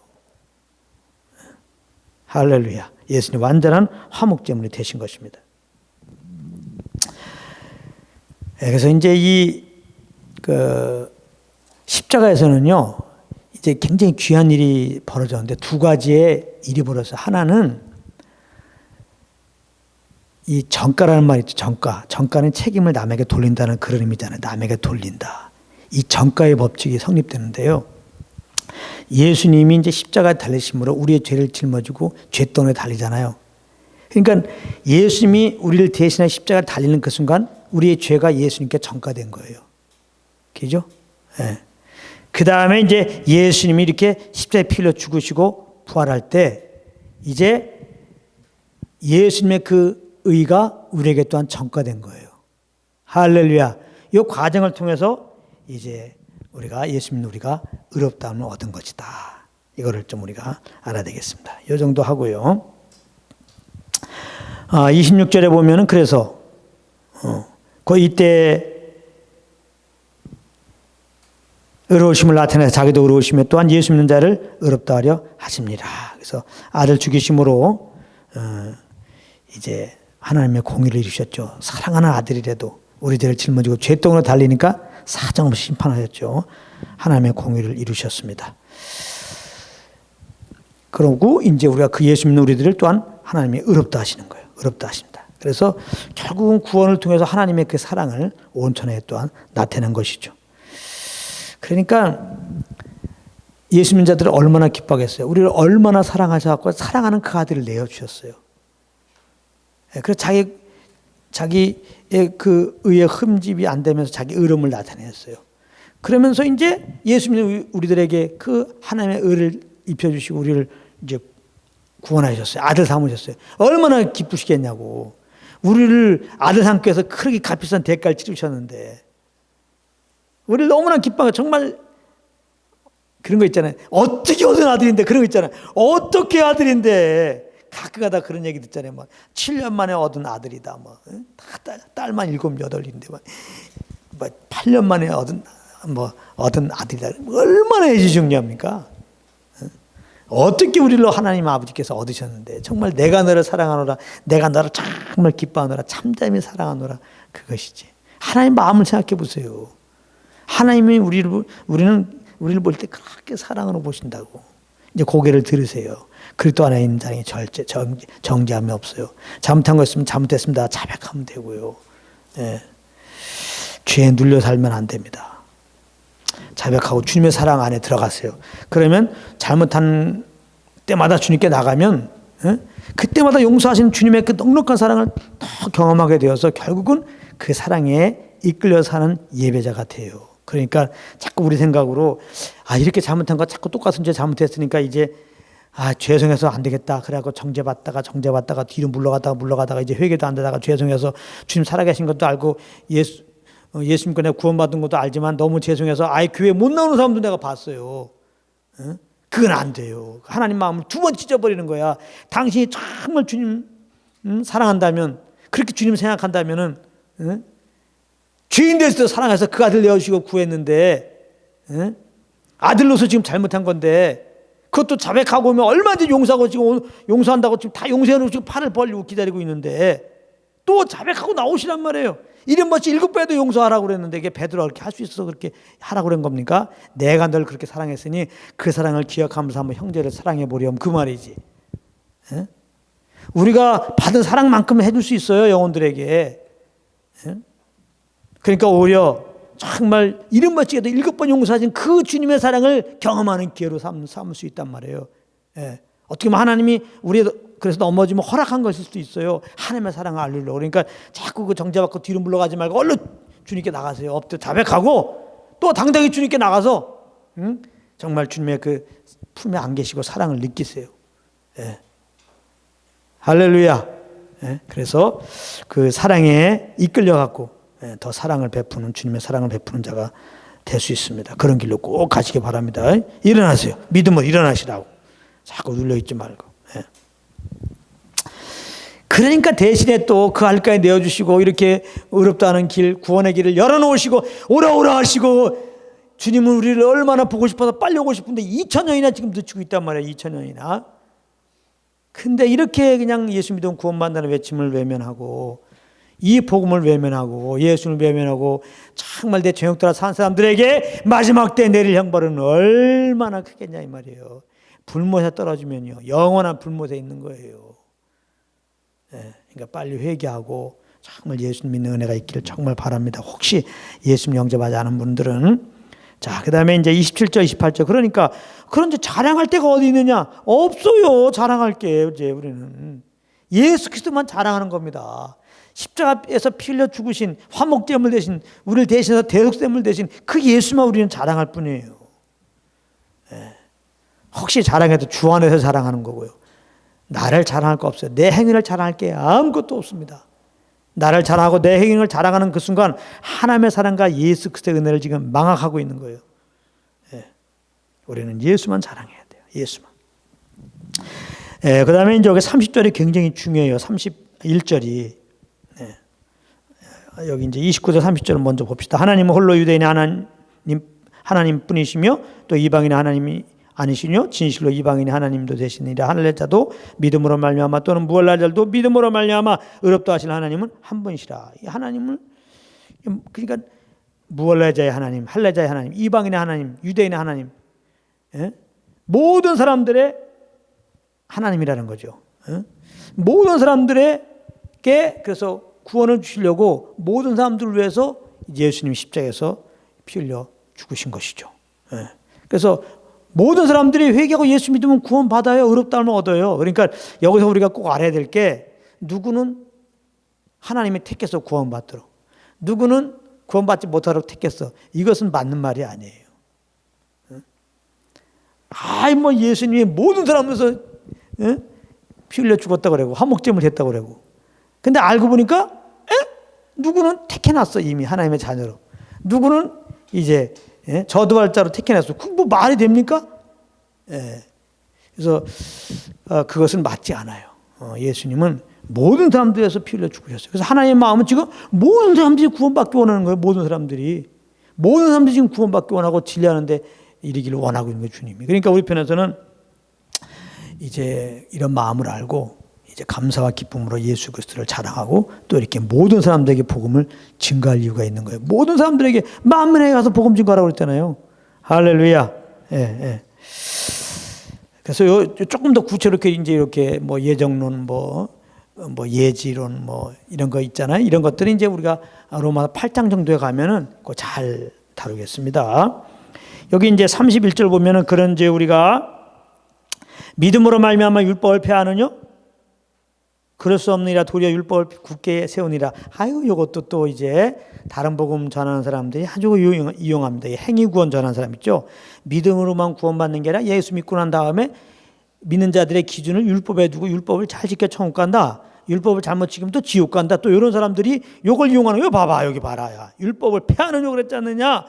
할렐루야. 예수님 완전한 화목제물이 되신 것입니다. 그래서 이제 십자가에서는요, 이제 굉장히 귀한 일이 벌어졌는데 두 가지의 일이 벌어졌어요. 하나는 이 정가라는 말이 있죠. 정가는 책임을 남에게 돌린다는 그런 의미잖아요. 남에게 돌린다. 이 정가의 법칙이 성립되는데요. 예수님이 이제 십자가에 달리심으로 우리의 죄를 짊어지고 죄덩이에 달리잖아요. 그러니까 예수님이 우리를 대신해 십자가에 달리는 그 순간 우리의 죄가 예수님께 정가된 거예요. 그죠? 네. 그 다음에 이제 예수님이 이렇게 십자가에 피 흘려 죽으시고 부활할 때 이제 예수님의 그 의가 우리에게 또한 전가된 거예요. 할렐루야. 이 과정을 통해서 이제 우리가 의롭다함을 얻은 것이다. 이거를 좀 우리가 알아야 되겠습니다. 이 정도 하고요. 26절에 보면은 그래서 이때 의로우심을 나타내서 자기도 의로우시며 또한 예수 믿는 자를 의롭다 하려 하십니다. 그래서 아들 죽이심으로 이제 하나님의 공의를 이루셨죠. 사랑하는 아들이라도 우리들을 짊어지고 죄덩이로 달리니까 사정없이 심판하셨죠. 하나님의 공의를 이루셨습니다. 그러고 이제 우리가 그 예수 믿는 우리들을 또한 하나님이 의롭다 하시는 거예요. 의롭다 하십니다. 그래서 결국은 구원을 통해서 하나님의 그 사랑을 온천에 또한 나타낸 것이죠. 그러니까 예수 믿는 자들을 얼마나 기뻐하겠어요. 우리를 얼마나 사랑하셔서 사랑하는 그 아들을 내어주셨어요. 그래서 자기의 그 의의 흠집이 안 되면서 자기 의로움을 나타냈어요. 그러면서 이제 예수 믿는 우리들에게 그 하나님의 의를 입혀주시고 우리를 이제 구원하셨어요. 아들 삼으셨어요. 얼마나 기쁘시겠냐고. 우리를 아들 삼기 위해서 크게 값비싼 대가를 치르셨는데 우리를 너무나 기뻐하고 정말 그런 거 있잖아요. 어떻게 얻은 아들인데 그런 거 있잖아요. 어떻게 아들인데 가끔가다 그런 얘기 듣잖아요. 7년 만에 얻은 아들이다. 딸만 7, 8인데 8년 만에 얻은 아들이다. 얼마나 애지 중요합니까? 어떻게 우리를 하나님 아버지께서 얻으셨는데 정말 내가 너를 사랑하노라, 내가 너를 정말 기뻐하노라, 참담히 사랑하노라, 그것이지. 하나님 마음을 생각해 보세요. 하나님이 우리를 볼 때 그렇게 사랑으로 보신다고. 이제 고개를 들으세요. 그리스도 안에 있는 자에게 정죄함이 없어요. 잘못한 거 있으면 잘못했습니다. 자백하면 되고요. 예. 죄에 눌려 살면 안 됩니다. 자백하고 주님의 사랑 안에 들어가세요. 그러면 잘못한 때마다 주님께 나가면 그때마다 용서하시는 주님의 그 넉넉한 사랑을 더 경험하게 되어서 결국은 그 사랑에 이끌려 사는 예배자가 돼요. 그러니까 자꾸 우리 생각으로 이렇게 잘못한 거 자꾸 똑같은 죄 잘못했으니까 이제 죄송해서 안 되겠다. 그래갖고 정죄받다가 뒤로 물러가다가 이제 회개도 안 되다가 죄송해서 주님 살아계신 것도 알고 예수 믿고 내가 구원받은 것도 알지만 너무 죄송해서 교회 못 나오는 사람도 내가 봤어요. 그건 안 돼요. 하나님 마음을 두 번 찢어버리는 거야. 당신이 정말 주님 사랑한다면, 그렇게 주님 생각한다면은 죄인 됐을 때 사랑해서 그 아들 내어주시고 구했는데 아들로서 지금 잘못한 건데 그것도 자백하고 오면 얼마든지 용서하고 지금 용서한다고 지금 다 용서해놓고 지금 팔을 벌리고 기다리고 있는데 또 자백하고 나오시란 말이에요. 이름같이 7배도 용서하라고 그랬는데 이게 베드로가 그렇게 할 수 있어서 그렇게 하라고 그런 겁니까? 내가 널 그렇게 사랑했으니 그 사랑을 기억하면서 한번 형제를 사랑해 보렴, 그 말이지. 우리가 받은 사랑만큼 해줄 수 있어요, 영혼들에게. 그러니까 오히려 정말 이름맞지게도 7번 용서하신 그 주님의 사랑을 경험하는 기회로 삼을 수 있단 말이에요. 어떻게 보면 하나님이 그래서 넘어지면 허락한 것일 수도 있어요. 하나님의 사랑을 알리려고. 그러니까 자꾸 그 정죄받고 뒤로 물러가지 말고 얼른 주님께 나가세요. 엎드려 자백하고 또 당당히 주님께 나가서 정말 주님의 그 품에 안기시고 사랑을 느끼세요. 할렐루야. 그래서 그 사랑에 이끌려갖고 더 사랑을 베푸는, 주님의 사랑을 베푸는 자가 될 수 있습니다. 그런 길로 꼭 가시기 바랍니다. 일어나세요. 믿음으로 일어나시라고. 자꾸 눌려있지 말고. 그러니까 대신에 또 그 알가에 내어주시고 이렇게 어렵다는 길, 구원의 길을 열어놓으시고 오라 하시고, 주님은 우리를 얼마나 보고 싶어서 빨리 오고 싶은데 2000년이나 지금 늦추고 있단 말이에요. 2000년이나. 근데 이렇게 그냥 예수 믿으면 구원받는다는 외침을 외면하고 이 복음을 외면하고 예수를 외면하고 정말 내 죄악 따라 산 사람들에게 마지막 때 내릴 형벌은 얼마나 크겠냐 이 말이에요. 불못에 떨어지면요, 영원한 불못에 있는 거예요. 그러니까 빨리 회개하고 정말 예수 믿는 은혜가 있기를 정말 바랍니다. 혹시 예수 영접하지 않은 분들은. 자, 그 다음에 이제 27절 28절. 그러니까 그런데 자랑할 데가 어디 있느냐? 없어요. 자랑할 게. 이제 우리는 예수 그리스도만 자랑하는 겁니다. 십자가에서 피 흘려 죽으신 화목제물 대신, 우리를 대신해서 대속제물 대신 그 예수만 우리는 자랑할 뿐이에요. 혹시 자랑해도 주 안에서 자랑하는 거고요. 나를 자랑할 거 없어요. 내 행위를 자랑할 게 아무것도 없습니다. 나를 자랑하고 내 행위를 자랑하는 그 순간 하나님의 사랑과 예수 그리스도의 은혜를 지금 망각하고 있는 거예요. 우리는 예수만 자랑해야 돼요. 예수만. 그 다음에 이제 여기 30절이 굉장히 중요해요. 31절이. 여기 이제 29절 30절을 먼저 봅시다. 하나님은 홀로 유대인의 하나님 뿐이시며 또 이방인의 하나님이 아니시뇨 진실로 이방인의 하나님도 되시니라. 하늘의 자도 믿음으로 말미암아 또는 무할날 자도 믿음으로 말미암아 의롭다 하실 하나님은 한 분이시라. 이 하나님은 그러니까 무할날 자의 하나님, 할날 자의 하나님, 이방인의 하나님, 유대인의 하나님, 모든 사람들의 하나님이라는 거죠. 모든 사람들에게 그래서 구원을 주시려고 모든 사람들을 위해서 예수님이 십자가에서 피 흘려 죽으신 것이죠. 그래서 모든 사람들이 회개하고 예수 믿으면 구원 받아요. 의롭다면 얻어요. 그러니까 여기서 우리가 꼭 알아야 될 게, 누구는 하나님이 택해서 구원받도록, 누구는 구원받지 못하도록 택했어. 이것은 맞는 말이 아니에요. 뭐 예수님이 모든 사람에서 피 흘려 죽었다고 그러고 화목제물 했다고 그러고, 근데 알고 보니까 누구는 택해놨어. 이미 하나님의 자녀로. 누구는 이제 저도할자로 택해놨어. 그건 뭐 말이 됩니까? 그래서 그것은 맞지 않아요. 예수님은 모든 사람들에서 피 흘려 죽으셨어요. 그래서 하나님의 마음은 지금 모든 사람들이 구원받기 원하는 거예요. 모든 사람들이 지금 구원받기 원하고 진리하는데 이르기를 원하고 있는 거예요. 주님이. 그러니까 우리 편에서는 이제 이런 마음을 알고 이제 감사와 기쁨으로 예수 그리스도를 자랑하고 또 이렇게 모든 사람들에게 복음을 증거할 이유가 있는 거예요. 모든 사람들에게 만민에게 가서 복음 증거하라고 그랬잖아요. 할렐루야. 예, 예. 그래서 조금 더 구체롭게 이제 이렇게 뭐 예정론, 뭐 예지론, 뭐 이런 거 있잖아요. 이런 것들이 이제 우리가 로마서 8장 정도에 가면은 그거 잘 다루겠습니다. 여기 이제 31절 보면은 그런즉 우리가 믿음으로 말미암아 율법을 폐하느냐? 그럴 수 없느니라. 도리어 율법을 굳게 세우니라. 아유, 이것도 또 이제 다른 복음 전하는 사람들이 아주 이용합니다. 행위 구원 전하는 사람 있죠. 믿음으로만 구원받는 게 아니라 예수 믿고 난 다음에 믿는 자들의 기준을 율법에 두고 율법을 잘 지켜 천국 간다. 율법을 잘못 지키면 또 지옥 간다. 또 이런 사람들이 이걸 이용하는 거예요. 봐봐, 여기 봐라. 야, 율법을 폐하느냐 그랬지 않느냐?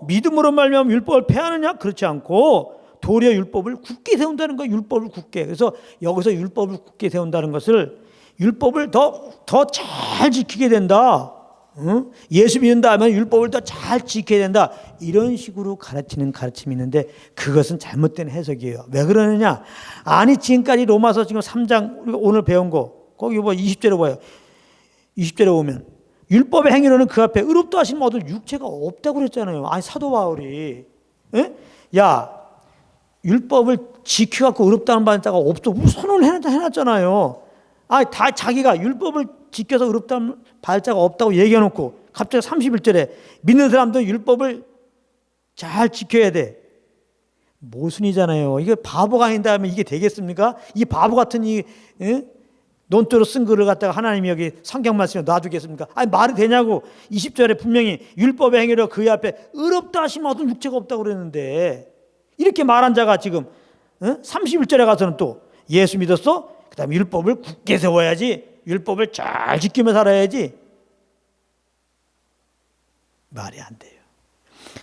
믿음으로 말미암아 율법을 폐하느냐? 그렇지 않고 도리어 율법을 굳게 세운다는 거예요. 율법을 굳게. 그래서 여기서 율법을 굳게 세운다는 것을 율법을 더 잘 지키게 된다. 예수 믿는다 하면 율법을 더 잘 지켜야 된다. 이런 식으로 가르치는 가르침이 있는데 그것은 잘못된 해석이에요. 왜 그러느냐? 아니, 지금까지 로마서 지금 3장 우리가 오늘 배운 거 거기 뭐 20절에 봐요. 20절에 보면 율법의 행위로는 그 앞에 의롭다 하신 모든 육체가 없다고 그랬잖아요. 아니, 사도 바울이 야, 율법을 지켜갖고 의롭다는 바자가 없어. 선언을 해놨잖아요. 아니, 다 자기가 율법을 지켜서 의롭다는 발자가 없다고 얘기해놓고 갑자기 31절에 믿는 사람도 율법을 잘 지켜야 돼. 모순이잖아요. 이게 바보가 아닌다 하면 이게 되겠습니까? 이 바보 같은 논조로 쓴 글을 갖다가 하나님이 여기 성경 말씀에 놔두겠습니까? 아니, 말이 되냐고. 20절에 분명히 율법의 행위로 그의 앞에 의롭다 하시면 어떤 육체가 없다고 그랬는데 이렇게 말한 자가 지금 31절에 가서는 또 예수 믿었어? 그 다음에 율법을 굳게 세워야지. 율법을 잘 지키며 살아야지. 말이 안 돼요.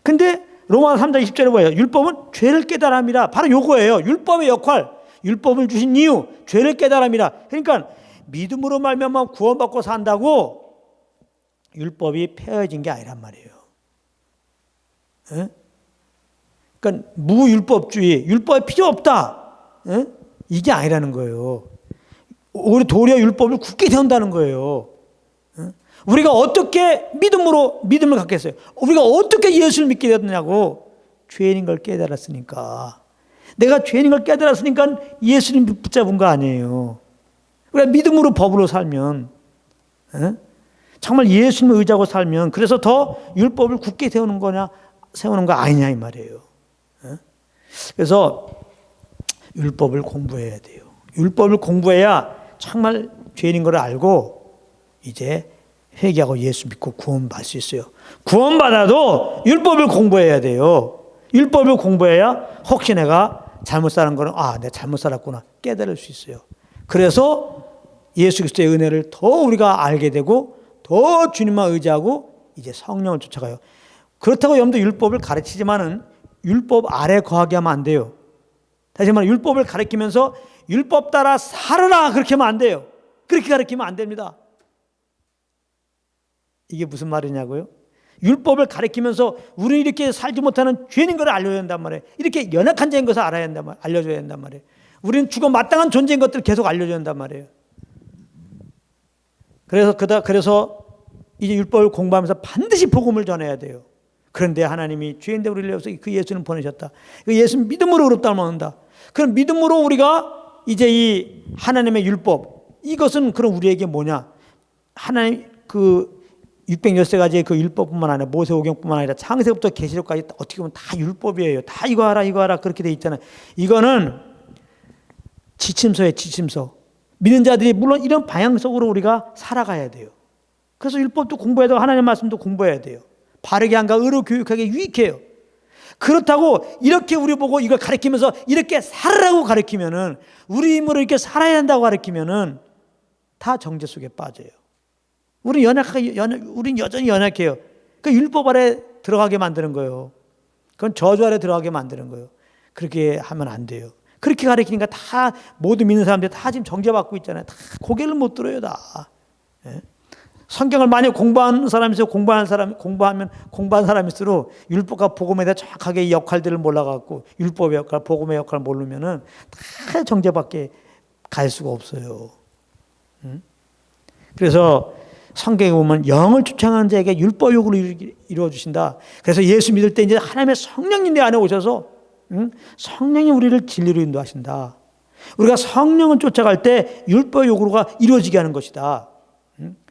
근데 로마서 3장 20절에 뭐예요? 율법은 죄를 깨달음이라. 바로 요거예요. 율법의 역할. 율법을 주신 이유, 죄를 깨달음이라. 그러니까 믿음으로 말미암아 구원받고 산다고 율법이 폐해진 게 아니란 말이에요. 그러니까 무율법주의, 율법이 필요 없다. 이게 아니라는 거예요. 우리 도리어 율법을 굳게 세운다는 거예요. 우리가 어떻게 믿음을 갖겠어요? 우리가 어떻게 예수를 믿게 됐느냐고. 죄인인 걸 깨달았으니까. 내가 죄인인 걸 깨달았으니까 예수님 붙잡은 거 아니에요. 우리가 믿음으로 법으로 살면, 정말 예수님을 의지하고 살면, 그래서 더 율법을 굳게 세우는 거 아니냐 이 말이에요. 그래서 율법을 공부해야 돼요. 율법을 공부해야 정말 죄인인 걸 알고 이제 회개하고 예수 믿고 구원받을 수 있어요. 구원받아도 율법을 공부해야 돼요. 율법을 공부해야 혹시 내가 잘못 사는 거는 내가 잘못 살았구나 깨달을 수 있어요. 그래서 예수 그리스도의 은혜를 더 우리가 알게 되고 더 주님만 의지하고 이제 성령을 쫓아가요. 그렇다고 여러분도 율법을 가르치지만은 율법 아래 거하게 하면 안 돼요. 다시 말해 율법을 가르치면서 율법 따라 살아라 그렇게 하면 안 돼요. 그렇게 가르치면 안 됩니다. 이게 무슨 말이냐고요? 율법을 가르치면서 우리는 이렇게 살지 못하는 죄인 걸 알려야 한단 말이에요. 이렇게 연약한 자인 것을 알아야 한단 말이에요. 알려줘야 한단 말이에요. 우리는 죽어 마땅한 존재인 것들을 계속 알려줘야 한단 말이에요. 그래서 이제 율법을 공부하면서 반드시 복음을 전해야 돼요. 그런데 하나님이 죄인들 우리를 위해서 그 예수는 보내셨다. 그 예수 믿음으로 의롭다를 얻는다. 그럼 믿음으로 우리가 이제 이 하나님의 율법 이것은 그럼 우리에게 뭐냐? 하나님 그 613가지의 그 율법뿐만 아니라 모세오경뿐만 아니라 창세부터 계시록까지 어떻게 보면 다 율법이에요. 다 이거 하라 그렇게 돼 있잖아요. 이거는 지침서예요. 지침서. 믿는 자들이 물론 이런 방향 속으로 우리가 살아가야 돼요. 그래서 율법도 공부해야 되고 하나님의 말씀도 공부해야 돼요. 바르게 한가 의로 교육하게 유익해요. 그렇다고 이렇게 우리 보고 이걸 가르치면서 이렇게 살으라고 가르치면은 우리 힘으로 이렇게 살아야 한다고 가르치면은 다 정죄 속에 빠져요. 우린 여전히 연약해요. 그 율법 아래 들어가게 만드는 거예요. 그건 저주 아래 들어가게 만드는 거예요. 그렇게 하면 안 돼요. 그렇게 가르치니까 다 모두 믿는 사람들 다 지금 정죄받고 있잖아요. 다 고개를 못 들어요, 다. 예? 성경을 많이 공부한 사람일수록 공부한 사람일수록 율법과 복음에 대해 정확하게 이 역할들을 몰라갖고 율법의 역할, 복음의 역할을 모르면은 다 정죄밖에 갈 수가 없어요. 그래서 성경에 보면 영을 쫓아가는 자에게 율법 요구를 이루어 주신다. 그래서 예수 믿을 때 이제 하나님의 성령이 내 안에 오셔서 성령이 우리를 진리로 인도하신다. 우리가 성령을 쫓아갈 때 율법 요구가 이루어지게 하는 것이다.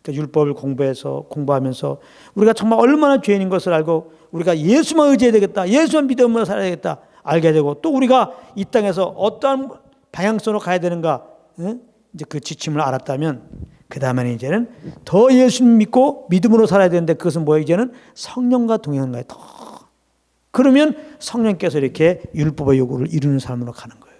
그러니까 율법을 공부하면서 우리가 정말 얼마나 죄인인 것을 알고 우리가 예수만 의지해야 되겠다. 예수만 믿으면 살아야 되겠다. 알게 되고 또 우리가 이 땅에서 어떠한 방향성으로 가야 되는가 이제 그 지침을 알았다면 그 다음에는 이제는 더 예수님 믿고 믿음으로 살아야 되는데 그것은 뭐예요? 이제는 성령과 동행하는 거예요. 더. 그러면 성령께서 이렇게 율법의 요구를 이루는 삶으로 가는 거예요.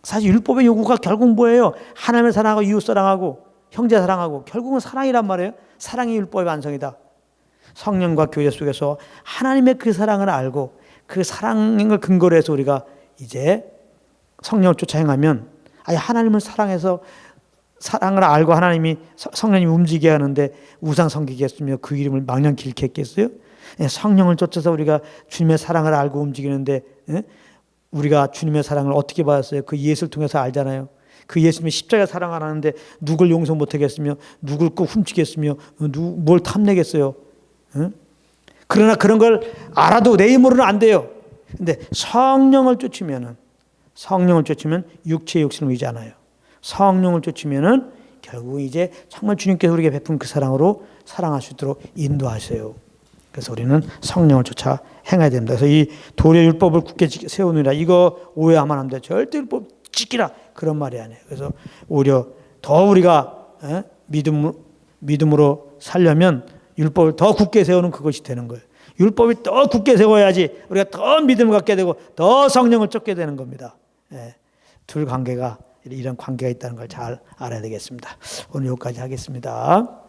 사실 율법의 요구가 결국 뭐예요? 하나님을 사랑하고 이웃 사랑하고 형제 사랑하고 결국은 사랑이란 말이에요. 사랑이 율법의 완성이다. 성령과 교제 속에서 하나님의 그 사랑을 알고 그 사랑을 근거로 해서 우리가 이제 성령을 쫓아 행하면 아예 하나님을 사랑해서 사랑을 알고 하나님이 성령님이 움직이게 하는데 우상 섬기겠으며 그 이름을 망령 길게 했겠어요? 성령을 쫓아서 우리가 주님의 사랑을 알고 움직이는데 우리가 주님의 사랑을 어떻게 받았어요? 그 예수를 통해서 알잖아요. 그 예수님의 십자가 사랑 안 하는데 누굴 용서 못하겠으며 누굴 꼭 훔치겠으며 뭘 탐내겠어요? 그러나 그런 걸 알아도 내 힘으로는 안 돼요. 근데 성령을 쫓으면 육체의 욕심을 의지 않아요. 성령을 쫓으면은 결국 이제 정말 주님께서 우리에게 베푼 그 사랑으로 사랑할 수 있도록 인도하세요. 그래서 우리는 성령을 쫓아 행해야 됩니다. 그래서 이 도리의 율법을 굳게 세우느라 이거 오해하면 안 돼. 절대 율법 지키라 그런 말이 아니에요. 그래서 오히려 더 우리가 믿음으로 살려면 율법을 더 굳게 세우는 그것이 되는 거예요. 율법이 더 굳게 세워야지 우리가 더 믿음을 갖게 되고 더 성령을 쫓게 되는 겁니다. 둘 관계가 이런 관계가 있다는 걸 잘 알아야 되겠습니다. 오늘 여기까지 하겠습니다.